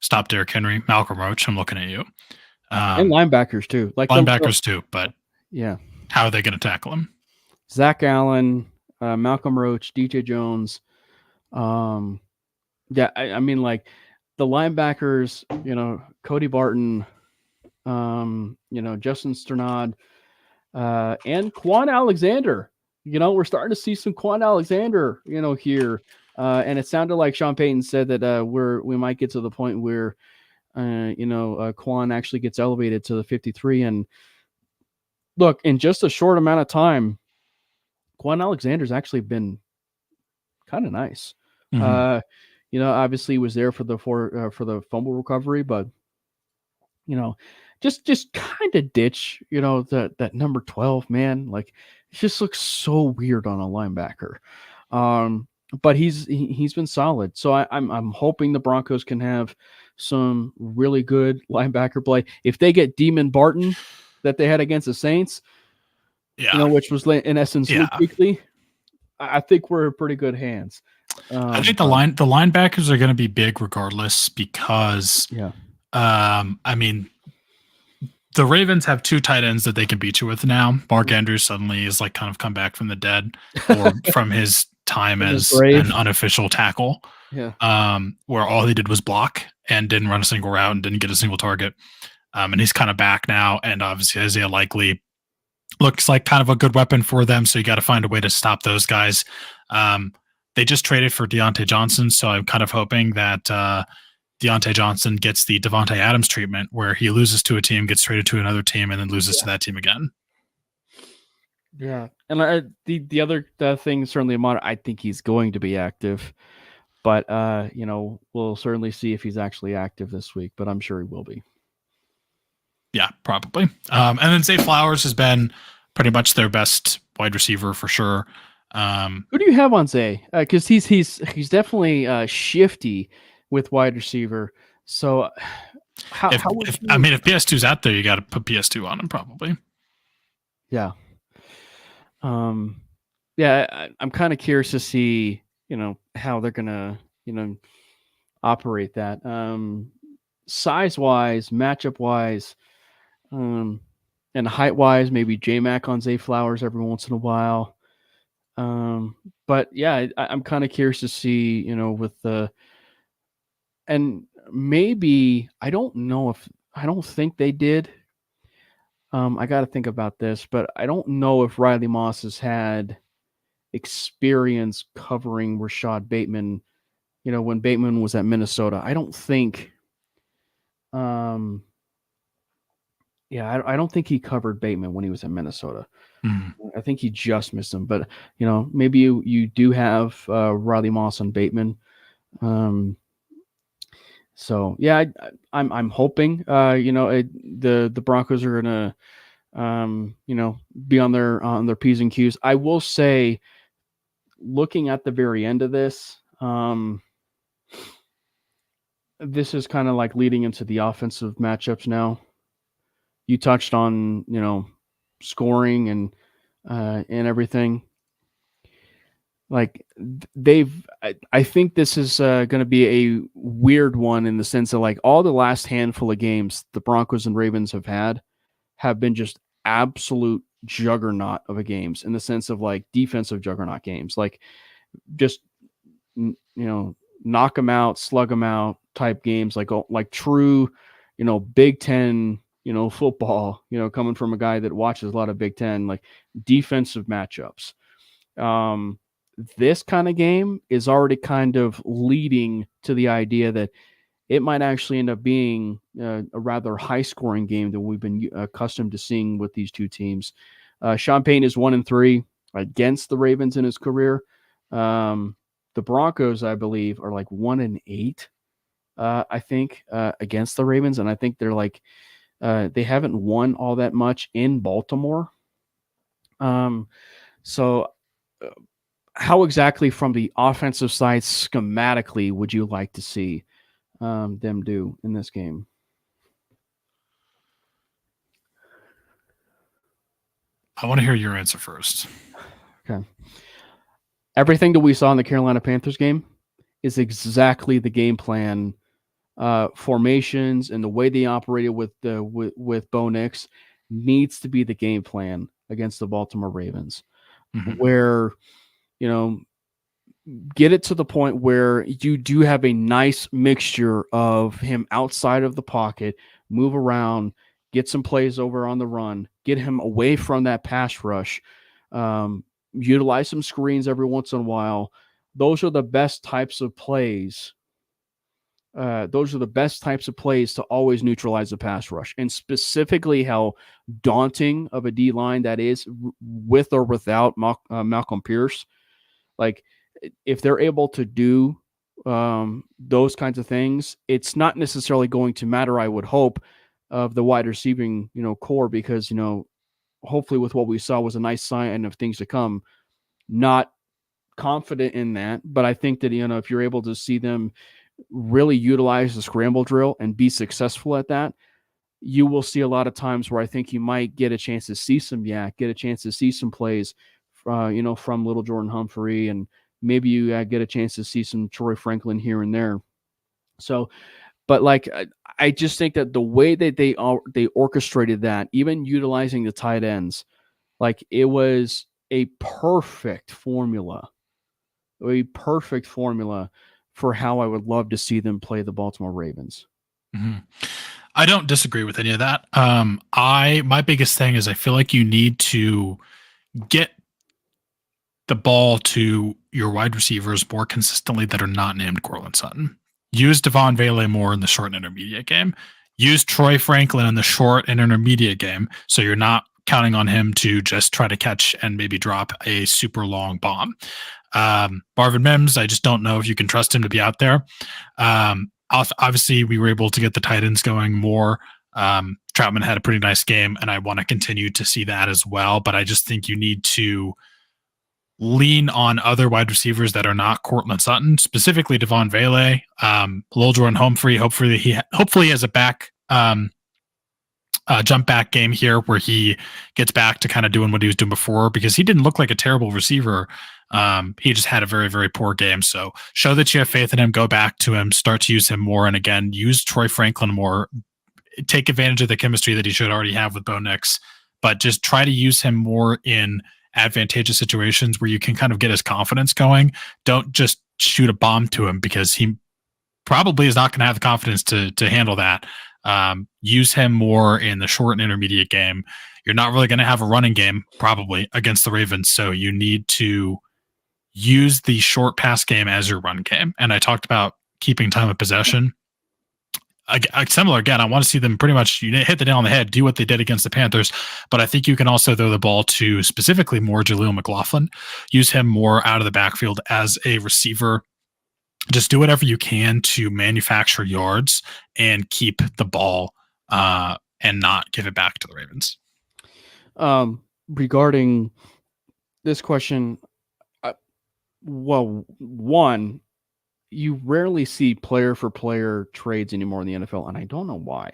stop Derrick Henry. Malcolm Roach, I'm looking at you. And linebackers too. Like linebackers too, but yeah. How are they going to tackle him? Zach Allen, Malcolm Roach, DJ Jones. I mean, like the linebackers, Cody Barton, Justin Sternad, and Quan Alexander. We're starting to see some Quan Alexander, here. And it sounded like Sean Payton said that we might get to the point where, Quan actually gets elevated to the 53. And look, in just a short amount of time, Quan Alexander's actually been kind of nice. Obviously he was there for the fumble recovery, but just kind of ditch, that number 12, man. Like it just looks so weird on a linebacker. But he's been solid. So I'm hoping the Broncos can have some really good linebacker play. If they get Demon Barton that they had against the Saints, which was in essence weekly, I think we're in pretty good hands. I think the linebackers are going to be big regardless because, I mean, the Ravens have two tight ends that they can beat you with now. Mark Andrews suddenly is like kind of come back from the dead or from his time as an unofficial tackle, where all he did was block and didn't run a single route and didn't get a single target. And he's kind of back now. And obviously Isaiah Likely looks like kind of a good weapon for them. So you got to find a way to stop those guys. They just traded for Deontay Johnson. So I'm kind of hoping that Deontay Johnson gets the Devontae Adams treatment where he loses to a team, gets traded to another team, and then loses to that team again. Yeah. And the other thing, certainly I think he's going to be active, but we'll certainly see if he's actually active this week, but I'm sure he will be. Yeah, probably. And then Zay Flowers has been pretty much their best wide receiver for sure. Who do you have on Zay? Because he's definitely shifty with wide receiver. So if PS2's out there, you got to put PS2 on him probably. Yeah. I'm kind of curious to see, how they're gonna, operate that. Size wise, matchup wise, and height wise, maybe J-Mac on Zay Flowers every once in a while. But yeah, I'm kind of curious to see, with and maybe, I don't think they did. I got to think about this, but I don't know if Riley Moss has had experience covering Rashad Bateman, when Bateman was at Minnesota. I don't think, I don't think he covered Bateman when he was at Minnesota. I think he just missed him, but maybe you do have Riley Moss on Bateman. So yeah, I'm hoping the Broncos are gonna be on their P's and Q's. I will say, looking at the very end of this, this is kind of like leading into the offensive matchups now. You touched on scoring and everything. Like I think this is going to be a weird one in the sense of like all the last handful of games the Broncos and Ravens have been just absolute juggernaut of a games in the sense of like defensive juggernaut games, like just knock them out, slug them out type games, like true Big Ten football, coming from a guy that watches a lot of Big Ten, like defensive matchups. This kind of game is already kind of leading to the idea that it might actually end up being a rather high-scoring game than we've been accustomed to seeing with these two teams. Sean Payton is 1-3 against the Ravens in his career. The Broncos, I believe, are like 1-8, I think, against the Ravens, and I think they're like they haven't won all that much in Baltimore. So how exactly from the offensive side schematically would you like to see them do in this game? I want to hear your answer first. Okay. Everything that we saw in the Carolina Panthers game is exactly the game plan, formations, and the way they operated with Bo Nix needs to be the game plan against the Baltimore Ravens, where, you know, get it to the point where you do have a nice mixture of him outside of the pocket, move around, get some plays over on the run, get him away from that pass rush, utilize some screens every once in a while. Those are the best types of plays. Those are the best types of plays to always neutralize the pass rush, and specifically how daunting of a D line that is with or without Malcolm Pierce. Like, if they're able to do those kinds of things, it's not necessarily going to matter, I would hope, of the wide receiving, core, because, hopefully with what we saw was a nice sign of things to come. Not confident in that, but I think that, if you're able to see them really utilize the scramble drill and be successful at that, you will see a lot of times where I think you might get a chance to see some get a chance to see some plays, from Little Jordan Humphrey, and maybe you get a chance to see some Troy Franklin here and there. So, but like, I just think that the way that they orchestrated that, even utilizing the tight ends, like, it was a perfect formula for how I would love to see them play the Baltimore Ravens. Mm-hmm. I don't disagree with any of that. My biggest thing is I feel like you need to get the ball to your wide receivers more consistently that are not named Courtland Sutton. Use Devon Vele more in the short and intermediate game. Use Troy Franklin in the short and intermediate game, so you're not counting on him to just try to catch and maybe drop a super long bomb. Marvin Mims, I just don't know if you can trust him to be out there. Obviously, we were able to get the tight ends going more. Troutman had a pretty nice game, and I want to continue to see that as well. But I just think you need to lean on other wide receivers that are not Courtland Sutton, specifically Devon Vele, Lil Jordan Humphrey. Hopefully he has a back jump back game here where he gets back to kind of doing what he was doing before, because he didn't look like a terrible receiver. He just had a very, very poor game. So show that you have faith in him, go back to him, start to use him more. And again, use Troy Franklin more, take advantage of the chemistry that he should already have with Bo Nix, but just try to use him more in advantageous situations where you can kind of get his confidence going. Don't just shoot a bomb to him, because he probably is not going to have the confidence to handle that. Use him more in the short and intermediate game. You're not really going to have a running game probably against the Ravens, so you need to use the short pass game as your run game. And I talked about keeping time of possession. Similar again, I want to see them pretty much hit the nail on the head, do what they did against the Panthers, but I think you can also throw the ball to specifically more Jaleel McLaughlin, use him more out of the backfield as a receiver. Just do whatever you can to manufacture yards and keep the ball and not give it back to the Ravens. Regarding this question, one, you rarely see player for player trades anymore in the NFL, and I don't know why.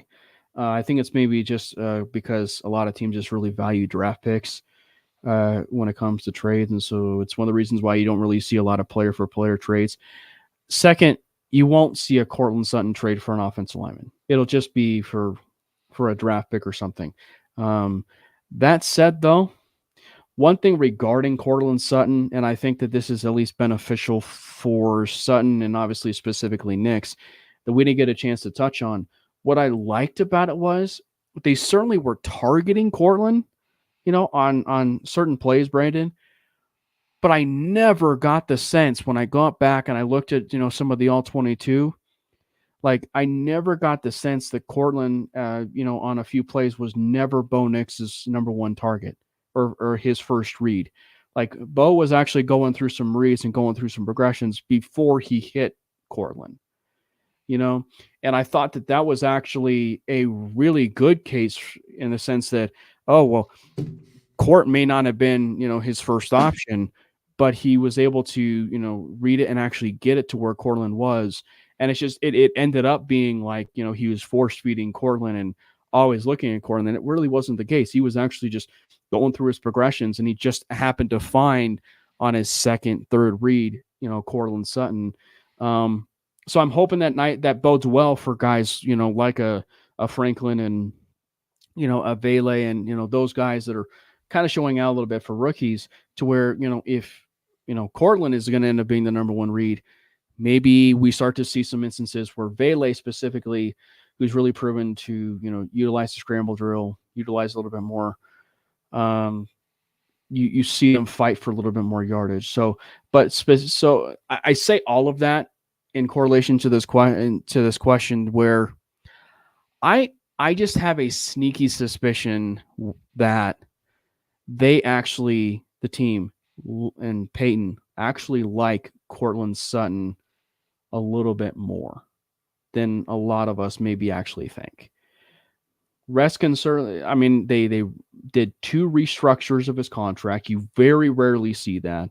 I think it's maybe just because a lot of teams just really value draft picks when it comes to trades, and so it's one of the reasons why you don't really see a lot of player for player trades. Second, you won't see a Courtland Sutton trade for an offensive lineman. It'll just be for a draft pick or something. That said, though, one thing regarding Courtland Sutton, and I think that this is at least beneficial for Sutton and obviously specifically Nix, that we didn't get a chance to touch on. What I liked about it was they certainly were targeting Courtland, on certain plays, Brandon. But I never got the sense when I got back and I looked at, some of the all-22, like, I never got the sense that Courtland, on a few plays was never Bo Nix's number one target or his first read. Like, Bo was actually going through some reads and going through some progressions before he hit Courtland, and I thought that was actually a really good case in the sense that, Court may not have been, his first option, but he was able to, read it and actually get it to where Courtland was. And it's just, it ended up being like, he was force feeding Courtland and always looking at Courtland. And it really wasn't the case. He was actually just going through his progressions, and he just happened to find on his second, third read, Courtland Sutton. So I'm hoping that bodes well for guys, like a Franklin and, a Vele and, those guys that are kind of showing out a little bit for rookies, to where, if, Courtland is going to end up being the number one read, maybe we start to see some instances where Vele specifically, who's really proven to, utilize the scramble drill, utilize a little bit more, you see him fight for a little bit more yardage. So I say all of that in correlation to this question, where I just have a sneaky suspicion that the team and Peyton actually like Courtland Sutton a little bit more than a lot of us maybe actually think. Reskin certainly, I mean, they did 2 restructures of his contract. You very rarely see that.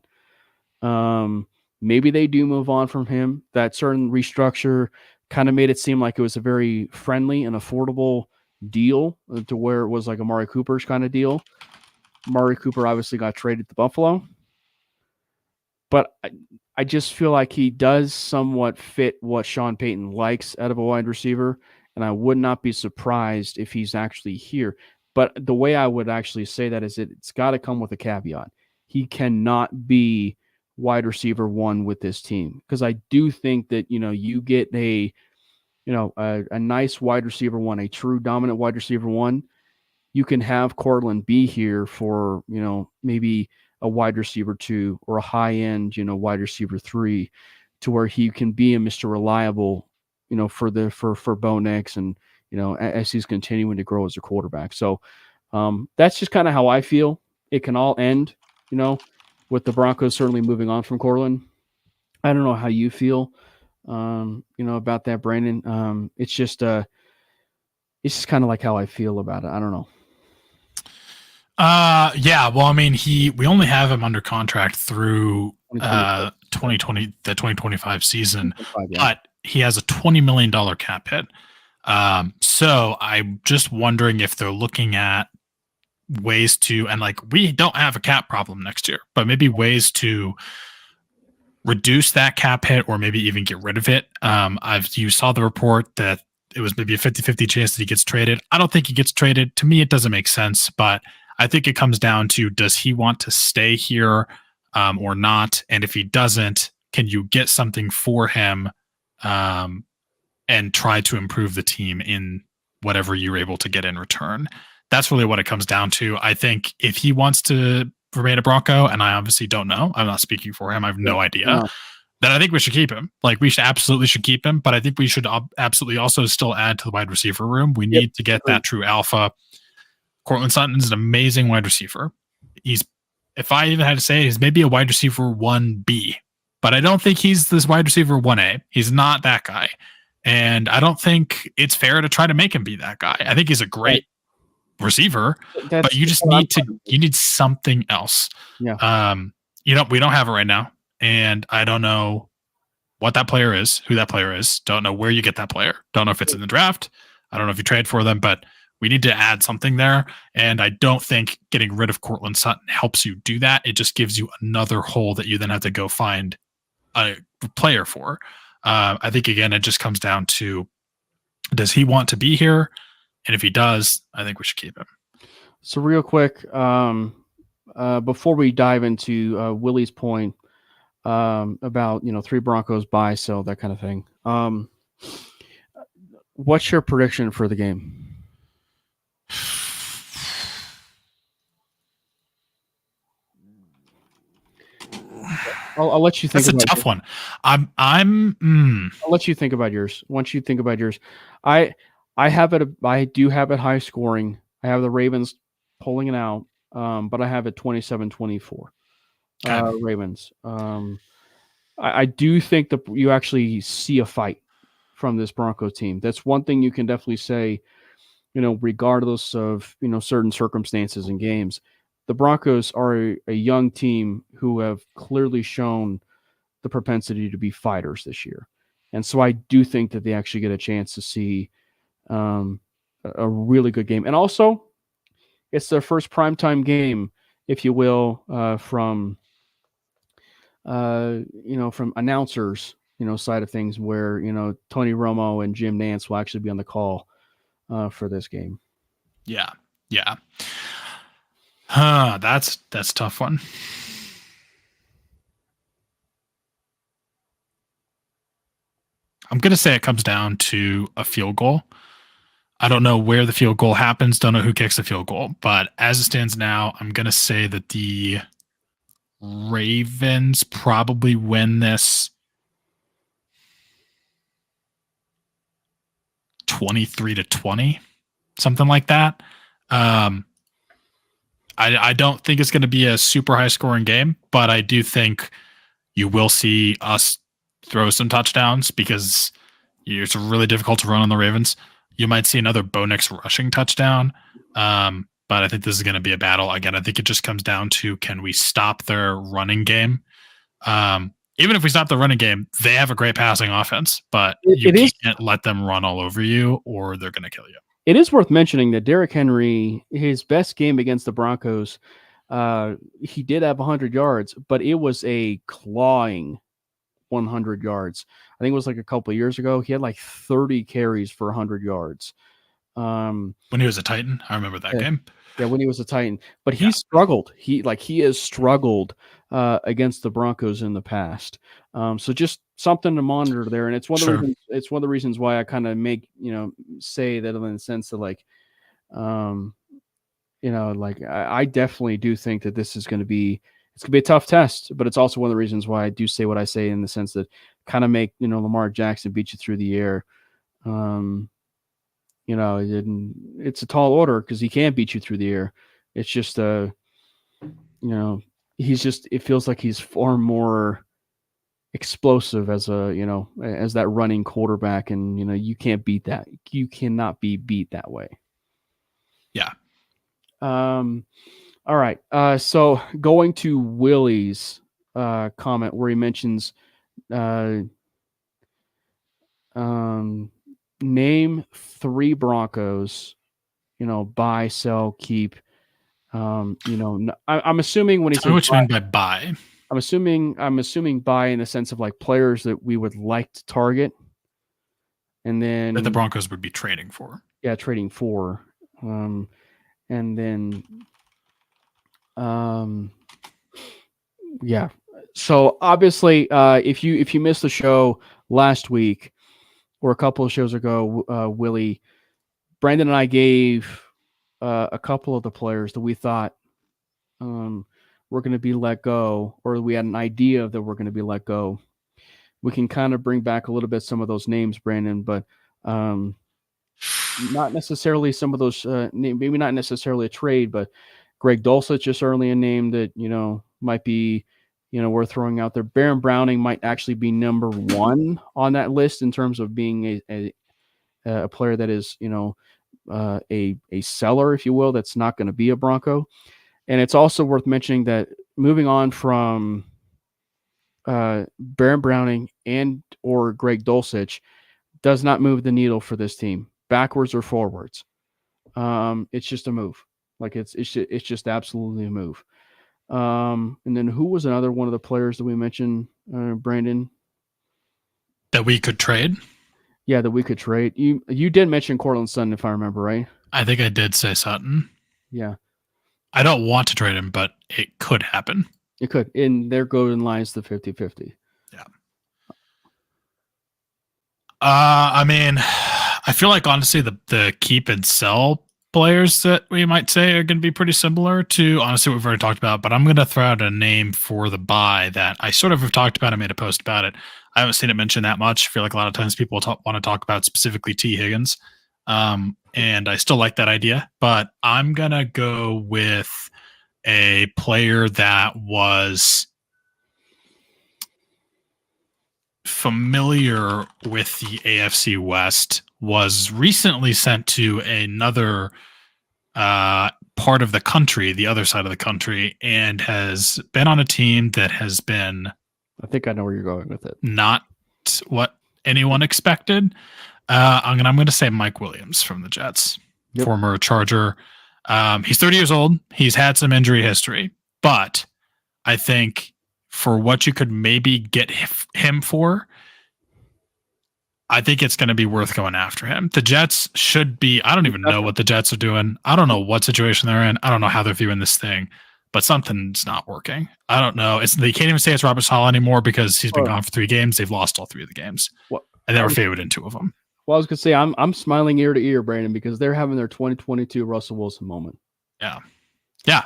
Maybe they do move on from him. That certain restructure kind of made it seem like it was a very friendly and affordable deal, to where it was like a Amari Cooper's kind of deal. Amari Cooper obviously got traded to Buffalo, but I just feel like he does somewhat fit what Sean Payton likes out of a wide receiver, and I would not be surprised if he's actually here. But the way I would actually say that is it's got to come with a caveat. He cannot be wide receiver 1 with this team, because I do think that, you get a nice wide receiver 1, a true dominant wide receiver 1. You can have Courtland be here for, maybe a wide receiver 2 or a high end, wide receiver 3, to where he can be a Mr. Reliable, for Bo Nix, and, as he's continuing to grow as a quarterback. So that's just kind of how I feel. It can all end, with the Broncos certainly moving on from Courtland. I don't know how you feel, about that, Brandon. It's just kind of like how I feel about it. I don't know. Yeah. Well, I mean, we only have him under contract through 2025 season, but he has a $20 million cap hit. So I'm just wondering if they're looking at ways to, and like, we don't have a cap problem next year, but maybe ways to reduce that cap hit, or maybe even get rid of it. You saw the report that it was maybe a 50-50 chance that he gets traded. I don't think he gets traded. To me, it doesn't make sense, but I think it comes down to, does he want to stay here or not? And if he doesn't, can you get something for him and try to improve the team in whatever you're able to get in return? That's really what it comes down to. I think if he wants to remain a Bronco, and I obviously don't know, I'm not speaking for him, I have no idea, then I think we should keep him. Like, we absolutely should keep him, but I think we should absolutely also still add to the wide receiver room. We need to get that true alpha. Courtland Sutton is an amazing wide receiver. If I even had to say it, he's maybe a wide receiver 1B, but I don't think he's this wide receiver 1A. He's not that guy. And I don't think it's fair to try to make him be that guy. I think he's a great receiver, but you just need something else. Yeah. We don't have it right now. And I don't know what that player is, who that player is. Don't know where you get that player. Don't know if it's in the draft. I don't know if you trade for them, but we need to add something there. And I don't think getting rid of Courtland Sutton helps you do that. It just gives you another hole that you then have to go find a player for. I think, again, it just comes down to, does he want to be here? And if he does, I think we should keep him. So real quick, before we dive into Willie's point about, 3 Broncos buy, sell, that kind of thing. What's your prediction for the game? I'll let you think. That's a tough one. I'll let you think about yours. Once you think about yours, I do have it high scoring. I have the Ravens pulling it out, but I have it 27-24. Ravens. I do think that you actually see a fight from this Broncos team. That's one thing you can definitely say, regardless of, certain circumstances and games. the Broncos are a young team who have clearly shown the propensity to be fighters this year. And so I do think that they actually get a chance to see a really good game. And also, it's their first primetime game, if you will, from announcers, side of things, where, Tony Romo and Jim Nantz will actually be on the call for this game. Yeah. That's a tough one. I'm going to say it comes down to a field goal. I don't know where the field goal happens. Don't know who kicks the field goal. But as it stands now, I'm going to say that the Ravens probably win this 23-20, something like that. I don't think it's going to be a super high scoring game, but I do think you will see us throw some touchdowns because it's really difficult to run on the Ravens. You might see another Bo Nix rushing touchdown, but I think this is going to be a battle. Again, I think it just comes down to, can we stop their running game? Even if we stop the running game, they have a great passing offense, but you can't let them run all over you or they're going to kill you. It is worth mentioning that Derrick Henry, his best game against the Broncos, he did have 100 yards, but it was a clawing 100 yards. I think it was like a couple of years ago. He had like 30 carries for 100 yards. When he was a Titan, I remember that game. Yeah, when he was a Titan. But he struggled. He has struggled against the Broncos in the past. So just something to monitor there. And it's one of the reasons, it's one of the reasons why I kind of say that in the sense that I definitely do think that this is going to be, it's going to be a tough test, but it's also one of the reasons why I do say what I say, in the sense that kind of make, Lamar Jackson beat you through the air. It's a tall order because he can't beat you through the air. It's just, it feels like he's far more explosive as as that running quarterback. And, you can't beat that. You cannot be beat that way. Yeah. All right. So going to Willie's comment where he mentions name 3 Broncos, buy, sell, keep. I'm assuming when he says what you mean by buy. I'm assuming buy in the sense of like players that we would like to target, and then that the Broncos would be trading for. Yeah, trading for. And then yeah. So obviously, if you missed the show last week or a couple of shows ago, Willie, Brandon and I gave a couple of the players that we thought were going to be let go, or we had an idea that we're going to be let go. We can kind of bring back a little bit some of those names, Brandon, but not necessarily some of those, maybe not necessarily a trade, but Greg Dulcich is certainly a name that, might be, worth throwing out there. Baron Browning might actually be number 1 on that list in terms of being a player that is, a seller, if you will, that's not going to be a Bronco. And it's also worth mentioning that moving on from Baron Browning and or Greg Dulcich does not move the needle for this team, backwards or forwards. It's just a move. Like it's just absolutely a move. And then who was another one of the players that we mentioned, Brandon? That we could trade? Yeah, that we could trade. You did mention Cortland Sutton, if I remember right. I think I did say Sutton. Yeah. I don't want to trade him, but it could happen. It could. And there goes lies the 50-50. Yeah. I mean, I feel like honestly the keep and sell players that we might say are going to be pretty similar to honestly what we've already talked about, but I'm going to throw out a name for the buy that I sort of have talked about. I made a post about it. I haven't seen it mentioned that much. I feel like a lot of times people want to talk about specifically T. Higgins. And I still like that idea, but I'm going to go with a player that was familiar with the AFC West, was recently sent to another part part of the country, the other side of the country, and has been on a team that has been. I think I know where you're going with it. Not what anyone expected. I'm going to say Mike Williams from the Jets, former Charger. He's 30 years old. He's had some injury history, but I think for what you could maybe get him for, I think it's going to be worth going after him. The Jets should be, I don't even know what the Jets are doing. I don't know what situation they're in. I don't know how they're viewing this thing, but something's not working. I don't know. They can't even say it's Robert Saleh anymore because he's been gone for 3 games. They've lost all 3 of the games. And they were favored in 2 of them. Well, I was going to say, I'm smiling ear to ear, Brandon, because they're having their 2022 Russell Wilson moment. Yeah. Yeah.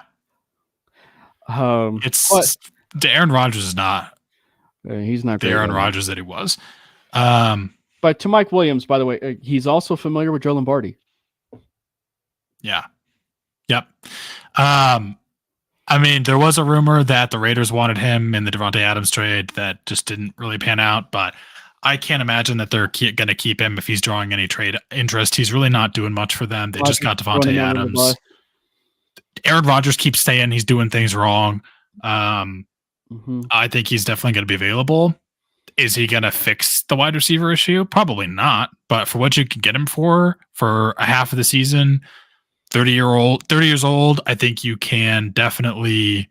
Aaron Rodgers is not. He's not the Aaron Rodgers that he was. But to Mike Williams, by the way, he's also familiar with Joe Lombardi. Yeah. Yep. I mean, there was a rumor that the Raiders wanted him in the Devontae Adams trade that just didn't really pan out, but I can't imagine that they're going to keep him if he's drawing any trade interest. He's really not doing much for them. They just got Devontae Adams. Aaron Rodgers keeps saying he's doing things wrong. I think he's definitely going to be available. Is he going to fix the wide receiver issue? Probably not. But for what you can get him for a half of the season, 30 years old, I think you can definitely.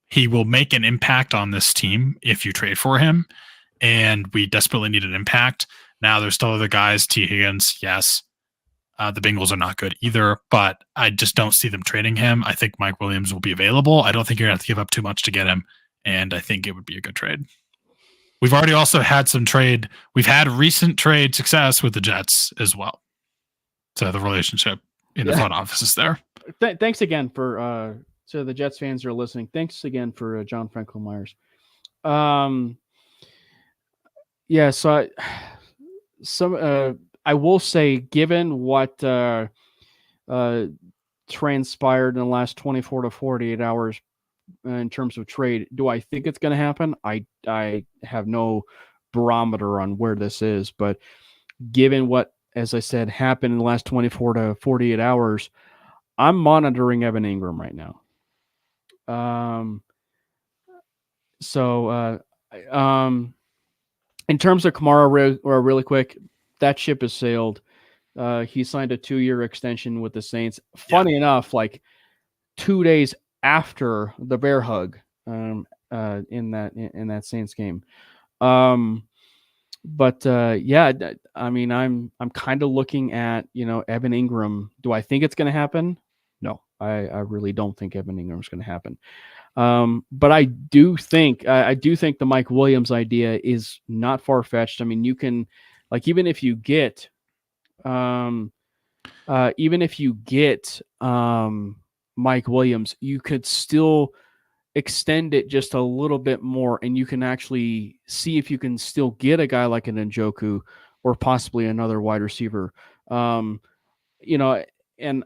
He will make an impact on this team if you trade for him, and we desperately need an impact. Now there's still other guys. T. Higgins, yes. The Bengals are not good either, but I just don't see them trading him. I think Mike Williams will be available. I don't think you're going to have to give up too much to get him, and I think it would be a good trade. We've already also had we've had recent trade success with the Jets as well. So the relationship in the front office is there. Thanks again for to the Jets fans who are listening. Thanks again for John Franklin Myers. I will say, given what transpired in the last 24 to 48 hours in terms of trade, do I think it's going to happen? I have no barometer on where this is, but given what, as I said, happened in the last 24 to 48 hours, I'm monitoring Evan Ingram right now. In terms of Kamara, really quick, that ship has sailed. He signed a 2-year extension with the Saints. Funny enough, like 2 days after the bear hug in that Saints game. I mean, I'm kind of looking at, Evan Ingram. Do I think it's going to happen? No, I really don't think Evan Ingram's going to happen. But I do think the Mike Williams idea is not far-fetched. I mean, you can, like, even if you get Mike Williams, you could still extend it just a little bit more, and you can actually see if you can still get a guy like an Njoku or possibly another wide receiver. And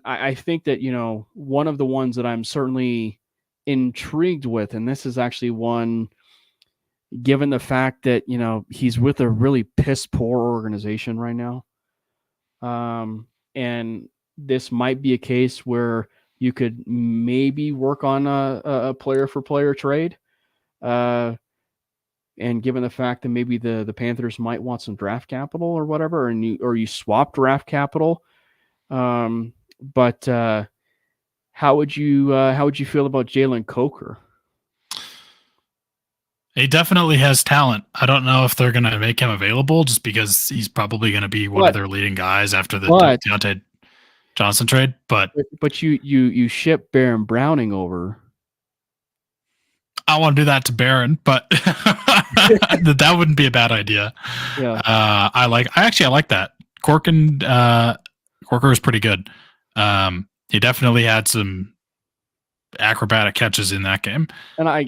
I think that, one of the ones that I'm certainly intrigued with, and this is actually one, given the fact that, he's with a really piss poor organization right now. And this might be a case where you could maybe work on a player for player trade. And given the fact that maybe the Panthers might want some draft capital or whatever, and you swap draft capital. But how would you feel about Jalen Coker? He definitely has talent. I don't know if they're going to make him available just because he's probably going to be one of their leading guys after the Deontay Johnson trade. But you ship Baron Browning over. I want to do that to Baron, but that wouldn't be a bad idea. Yeah. I like that. Corker is pretty good. He definitely had some acrobatic catches in that game. And I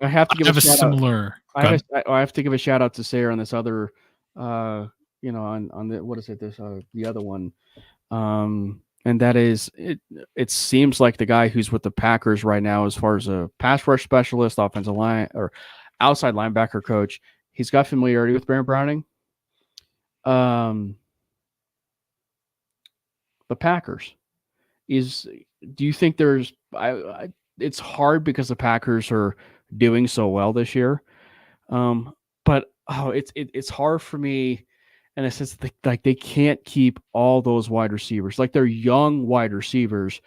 have to give a similar. I have to give a shout out to Sarah on this other, on the, what is it? This the other one, and that is it seems like the guy who's with the Packers right now, as far as a pass rush specialist, offensive line or outside linebacker coach, he's got familiarity with Baron Browning. The Packers is do you think there's? It's hard because the Packers are doing so well this year, but it's hard for me, in a sense that like they can't keep all those wide receivers. Like they're young wide receivers,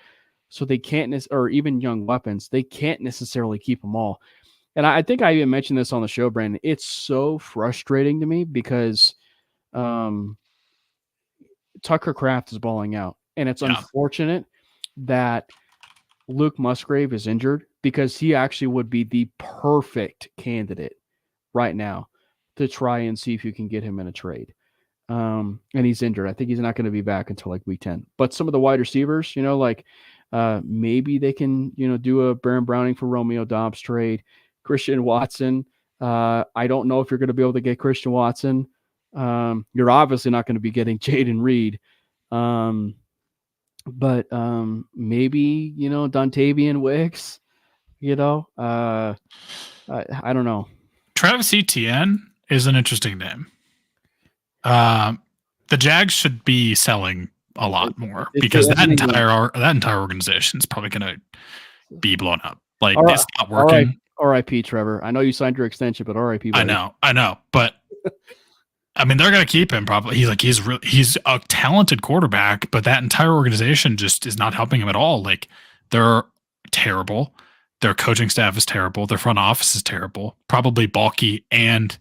so they can't or even young weapons. They can't necessarily keep them all. And I think I even mentioned this on the show, Brandon. It's so frustrating to me because Tucker Kraft is balling out, and it's unfortunate that Luke Musgrave is injured because he actually would be the perfect candidate right now to try and see if you can get him in a trade. And he's injured. I think he's not going to be back until like week 10. But some of the wide receivers, like maybe they can, do a Baron Browning for Romeo Dobbs trade. Christian Watson. I don't know if you're going to be able to get Christian Watson. You're obviously not going to be getting Jaden Reed. But maybe, Dontavian Wicks, I don't know. Travis Etienne is an interesting name. The Jags should be selling a lot more because that entire organization is probably going to be blown up. Like it's not working. R.I.P. Trevor. I know you signed your extension, but R.I.P. I know, but I mean they're going to keep him probably. He's a talented quarterback, but that entire organization just is not helping him at all. Like they're terrible. Their coaching staff is terrible. Their front office is terrible. Probably Balky and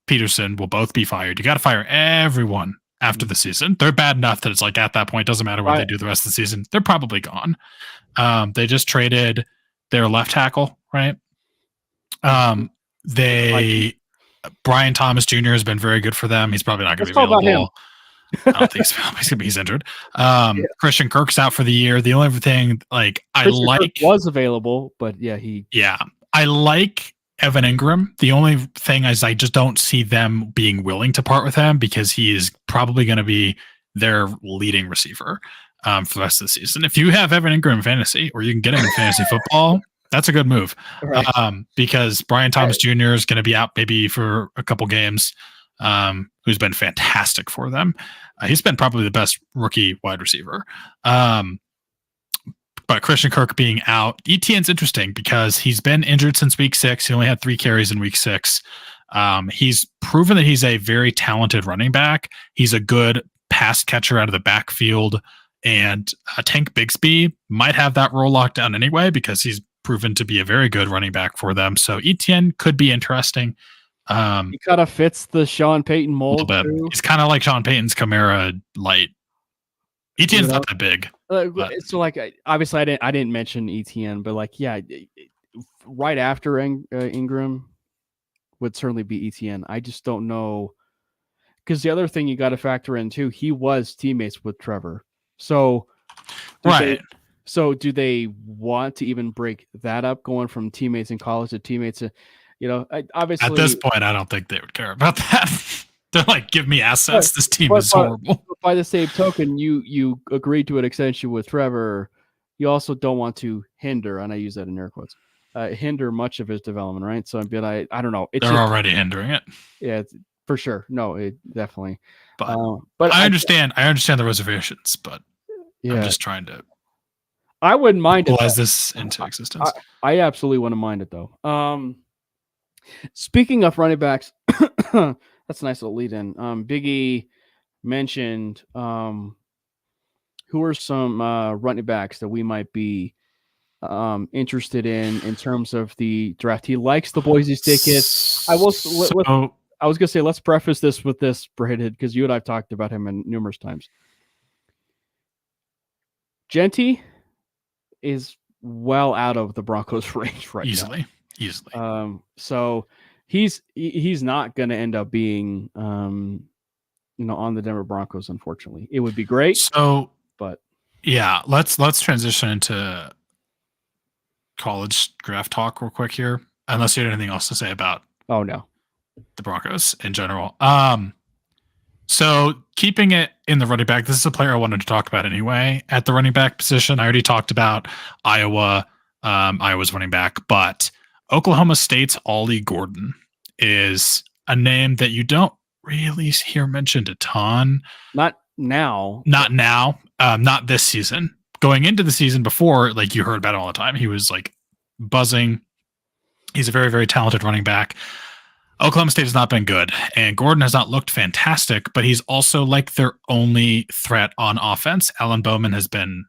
Peterson will both be fired. You got to fire everyone after the season. They're bad enough that it's like at that point, doesn't matter what they do the rest of the season. They're probably gone. They just traded their left tackle, right? Brian Thomas Jr. has been very good for them. He's probably not going to be available. I don't think he's injured. Christian Kirk's out for the year. The only thing Kirk was available, but I like Evan Ingram. The only thing is I just don't see them being willing to part with him because he is probably going to be their leading receiver for the rest of the season. If you have Evan Ingram in fantasy, or you can get him in fantasy football, that's a good move. Right. Because Brian Thomas Jr. is going to be out maybe for a couple games, who's been fantastic for them. He's been probably the best rookie wide receiver. But Christian Kirk being out, Etienne's interesting because he's been injured since week 6. He only had 3 carries in week 6. He's proven that he's a very talented running back. He's a good pass catcher out of the backfield. And Tank Bigsby might have that role locked down anyway because he's proven to be a very good running back for them. So Etienne could be interesting. He kind of fits the Sean Payton mold. He's kind of like Sean Payton's Kamara light. Etienne's not that big. So obviously I didn't mention Etienne, but right after Ingram would certainly be Etienne. I just don't know, because the other thing you got to factor in too, he was teammates with Trevor. So do they want to even break that up, going from teammates in college to teammates? Obviously at this point, I don't think they would care about that. They're like, give me assets. This team is horrible. By the same token, you agreed to an extension with Trevor. You also don't want to hinder, and I use that in air quotes, hinder much of his development, right? So I don't know. They're already hindering it. Yeah, for sure. No, it definitely. But I understand. I understand the reservations, but I'm just trying to. I wouldn't mind it. This into existence. I absolutely wouldn't mind it though. Speaking of running backs. That's a nice little lead in. Biggie mentioned who are some running backs that we might be interested in terms of the draft. He likes the Boise State kids. I was going to say, let's preface this with this, Brandon, because you and I've talked about him numerous times. Genty is well out of the Broncos' range right now. Easily. So he's not going to end up being, on the Denver Broncos. Unfortunately, it would be great. So, but yeah, let's transition into college draft talk real quick here. Unless you had anything else to say about the Broncos in general. So keeping it in the running back, this is a player I wanted to talk about anyway. At the running back position, I already talked about Iowa. Iowa's running back, but Oklahoma State's Ollie Gordon is a name that you don't really hear mentioned a ton. Not now. Not this season. going into the season before, like you heard about him all the time, he was like buzzing. He's a very, very talented running back. Oklahoma State has not been good, and Gordon has not looked fantastic, but he's also like their only threat on offense. Alan Bowman has been,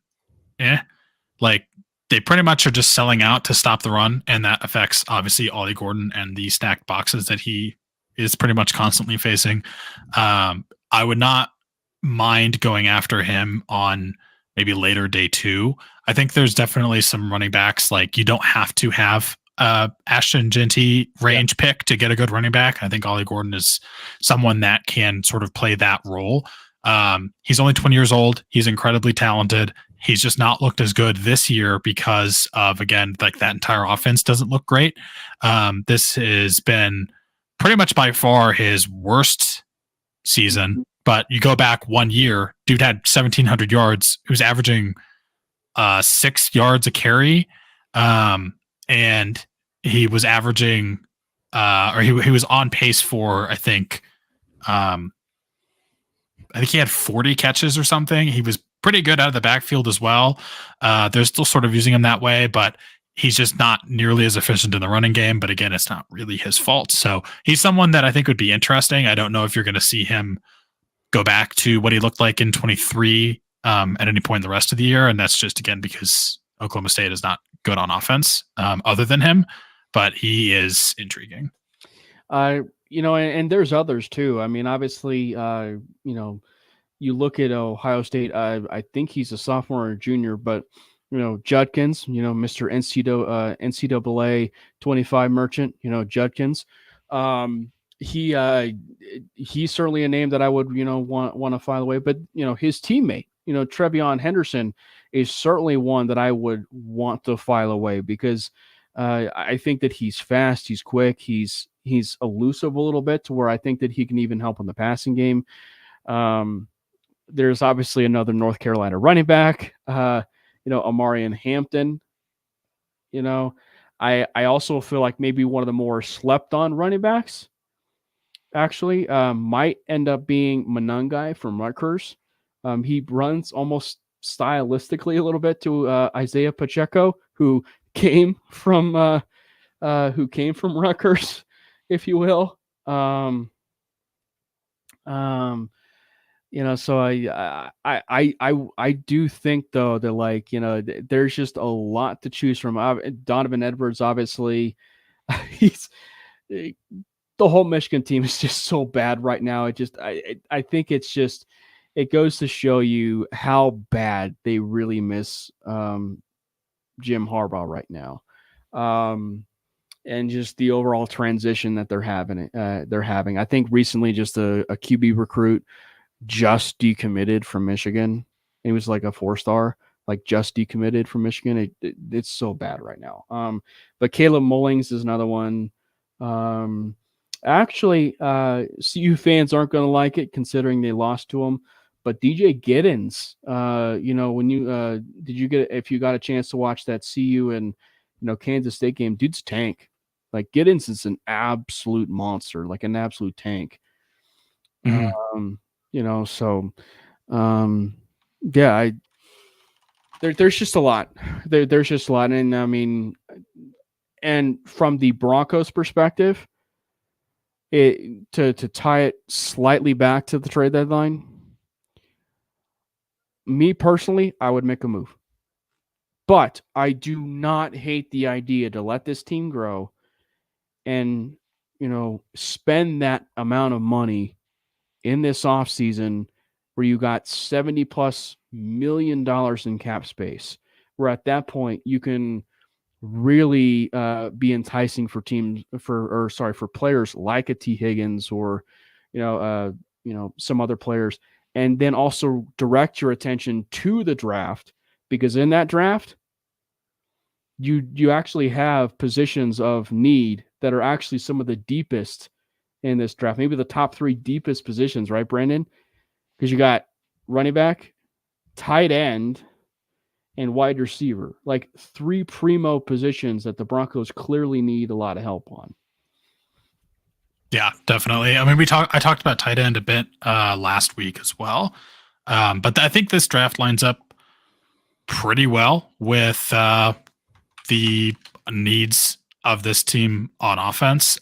like they pretty much are just selling out to stop the run, and that affects obviously Ollie Gordon and the stacked boxes that he is pretty much constantly facing. I would not mind going after him on maybe later day 2. I think there's definitely some running backs, like you don't have to have Ashton Genty range pick to get a good running back. I think Ollie Gordon is someone that can sort of play that role. He's only 20 years old. He's incredibly talented. He's just not looked as good this year because of, again, like that entire offense doesn't look great. This has been pretty much by far his worst season. But you go back 1 year, dude had 1,700 yards. He was averaging 6 yards a carry. And he was averaging, or he was on pace for, I think he had 40 catches or something. He was pretty good out of the backfield as well. They're still sort of using him that way, but he's just not nearly as efficient in the running game. But again, it's not really his fault. So he's someone that I think would be interesting. I don't know if you're going to see him go back to what he looked like in 23 at any point in the rest of the year. And that's just, again, because Oklahoma State is not good on offense other than him, but he is intriguing. And there's others too. I mean, obviously, you look at Ohio State, I think he's a sophomore or junior, but Judkins, Mr. NCAA 25 merchant, Judkins. He's certainly a name that I would, want to file away, but his teammate, Trevion Henderson is certainly one that I would want to file away because I think that he's fast, he's quick, he's elusive a little bit to where I think that he can even help in the passing game. There's obviously another North Carolina running back, Amarian Hampton. I also feel like maybe one of the more slept on running backs actually might end up being Monangai from Rutgers. He runs almost stylistically a little bit to Isaiah Pacheco, who came from Rutgers, if you will. So I do think though that there's just a lot to choose from. Donovan Edwards, obviously, the whole Michigan team is just so bad right now. I think it's just, it goes to show you how bad they really miss Jim Harbaugh right now. And just the overall transition that they're having. I think recently just a QB recruit just decommitted from Michigan. He was like a 4-star, like just decommitted from Michigan. It's so bad right now. But Caleb Mullings is another one. Actually, CU fans aren't going to like it considering they lost to him. But DJ Giddens, when you if you got a chance to watch that CU and Kansas State game, dude's tank. Like Giddens is an absolute monster, like an absolute tank. Mm-hmm. There's just a lot. There's just a lot, and I mean, and from the Broncos' perspective, to tie it slightly back to the trade deadline. Me personally, I would make a move. But I do not hate the idea to let this team grow and, spend that amount of money in this offseason where you got $70+ million in cap space, where at that point you can really be enticing for players like a T. Higgins or, some other players. And then also direct your attention to the draft, because in that draft, you actually have positions of need that are actually some of the deepest in this draft, maybe the top 3 deepest positions, right, Brandon? Because you got running back, tight end, and wide receiver, like 3 primo positions that the Broncos clearly need a lot of help on. Yeah, definitely. I mean, I talked about tight end a bit last week as well. But I think this draft lines up pretty well with the needs of this team on offense.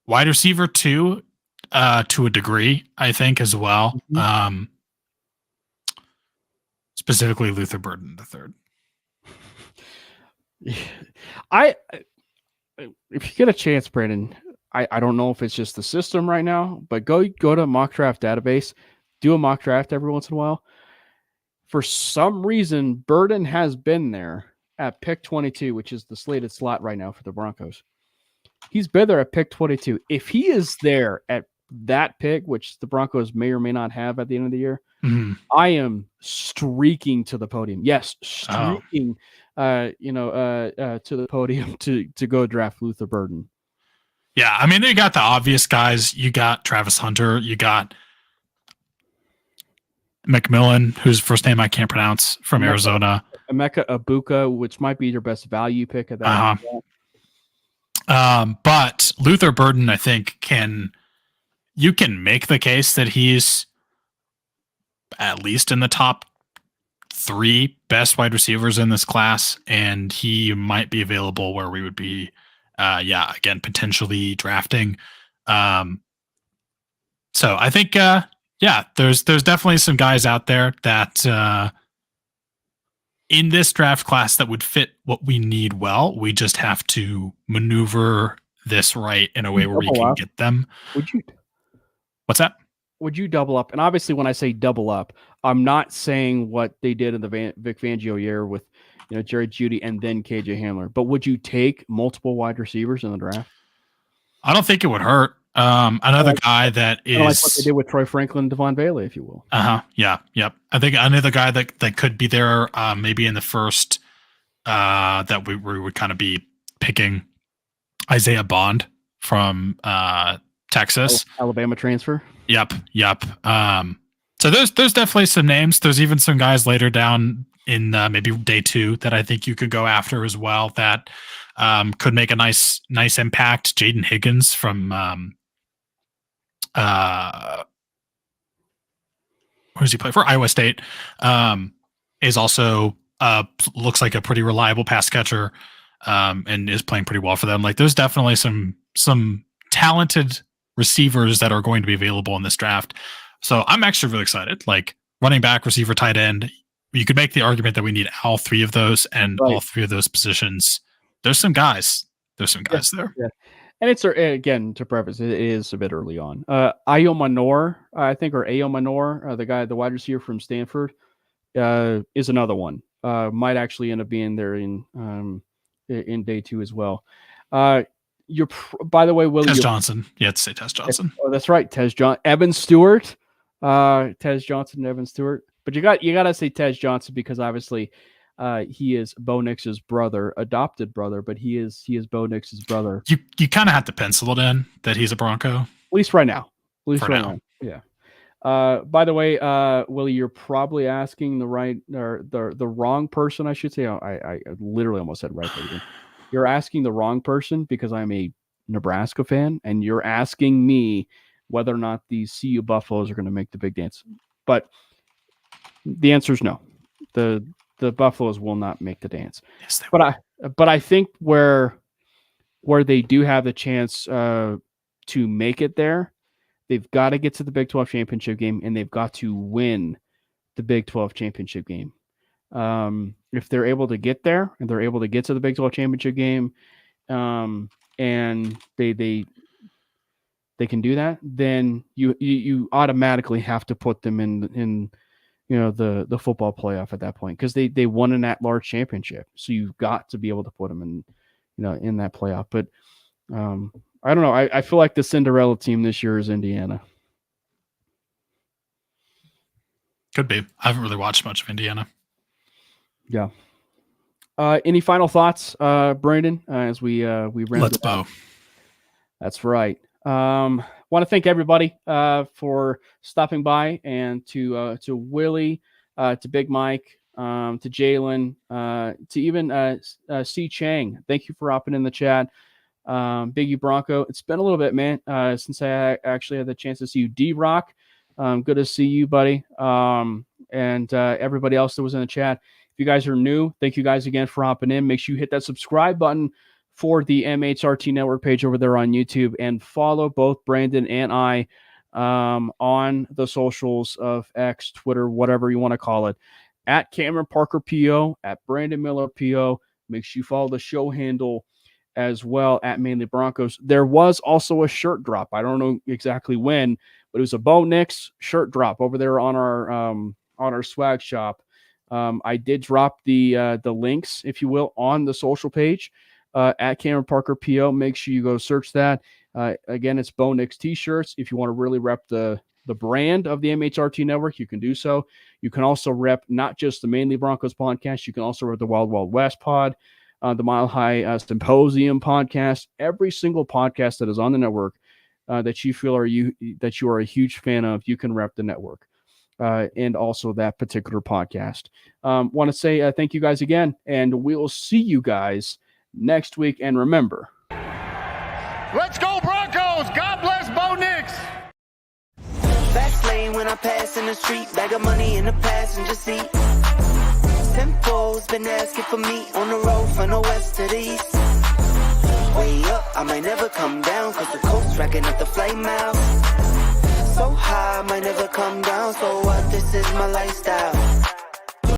Wide receiver 2, to a degree, I think, as well. Specifically Luther Burden III. If you get a chance, Brandon, I don't know if it's just the system right now, but go to mock draft database, do a mock draft every once in a while. For some reason, Burden has been there at pick 22, which is the slated slot right now for the Broncos. He's been there at pick 22. If he is there at that pick, which the Broncos may or may not have at the end of the year, I am streaking to the podium. Yes, streaking, to the podium to go draft Luther Burden. Yeah, I mean, you got the obvious guys. You got Travis Hunter. You got McMillan, whose first name I can't pronounce, from Arizona. Emeka Ibuka, which might be your best value pick at that. But Luther Burden, I think, you can make the case that he's at least in the top 3 best wide receivers in this class, and he might be available where we would be, again, potentially drafting. So I think, there's definitely some guys out there that in this draft class that would fit what we need well. We just have to maneuver this right in a way where we can get them. What's that? Would you double up? And obviously, when I say double up, I'm not saying what they did in the Vic Fangio year with, Jerry Jeudy and then KJ Hamler. But would you take multiple wide receivers in the draft? I don't think it would hurt. Another guy that is like what they did with Troy Franklin and Devon Bailey, if you will. Yeah. Yep. I think another guy that could be there, maybe in the first, that we would kind of be picking Isaiah Bond from Texas, Alabama transfer. Yep. So there's definitely some names. There's even some guys later down in maybe day 2 that I think you could go after as well that could make a nice impact. Jaden Higgins from where does he play for? Iowa State. Is also looks like a pretty reliable pass catcher, and is playing pretty well for them. Like, there's definitely some talented receivers that are going to be available in this draft. So I'm actually really excited. Like, running back, receiver, tight end. You could make the argument that we need all 3 of those, and all 3 of those positions. There's some guys. There. Yeah. And it's, again, to preface, it is a bit early on. Ayo Manor, I think, or Ayo Manor, the wide receiver from Stanford, is another one. Might actually end up being there in day 2 as well. By the way, Willie, Tez Johnson. Yeah, say Tez Johnson. Oh, that's right, Evan Stewart. Tez Johnson, Evan Stewart. But you got to say Tez Johnson because obviously he is Bo Nix's brother, adopted brother, but he is Bo Nix's brother. You kind of have to pencil it in that he's a Bronco. At least right now. Yeah. By the way, Willie, you're probably asking the right or the wrong person, I should say. I literally almost said right. You're asking the wrong person because I'm a Nebraska fan, and you're asking me whether or not these CU Buffaloes are going to make the big dance. But the answer is no. The Buffaloes will not make the dance. Yes, but I think where they do have the chance to make it there, they've got to get to the Big 12 championship game, and they've got to win the Big 12 championship game. If they're able to get there and they're able to get to the Big 12 championship game, and they can do that, then you automatically have to put them in the football playoff at that point, because they won an at-large championship. So you've got to be able to put them in that playoff. But I don't know. I feel like the Cinderella team this year is Indiana. Could be. I haven't really watched much of Indiana. Yeah. Any final thoughts, Brandon, as we round Let's it out? bow. That's right. Want to thank everybody for stopping by, and to Willie, to Big Mike, to Jalen, to even C. Chang. Thank you for hopping in the chat. Biggie Bronco. It's been a little bit, man, since I actually had the chance to see you. D-Rock, Good to see you, buddy. And everybody else that was in the chat. If you guys are new, thank you guys again for hopping in. Make sure you hit that subscribe button for the MHRT Network page over there on YouTube, and follow both Brandon and I on the socials of X, Twitter, whatever you want to call it, at Cameron Parker PO, at Brandon Miller PO. Make sure you follow the show handle as well at Manely Broncos. There was also a shirt drop. I don't know exactly when, but it was a Bo Nix shirt drop over there on our swag shop. I did drop the links, if you will, on the social page at Cameron Parker PO. Make sure you go search that. Again, it's Bo Nix t-shirts. If you want to really rep the brand of the MHRT Network, you can do so. You can also rep not just the Manely Broncos podcast. You can also rep the Wild Wild West pod, the Mile High Symposium podcast, every single podcast that is on the network that you feel that you are a huge fan of. You can rep the network. And also that particular podcast. Want to say thank you guys again, and we will see you guys next week. And remember, let's go Broncos! God bless Bo Nix! Fast lane when I pass in the street, bag of money in the passenger seat. Simcoe's been asking for me on the road from the west to the east. Way up, I might never come down, cause the coast's racking up the flame out. So high, I might never come down, so what, this is my lifestyle.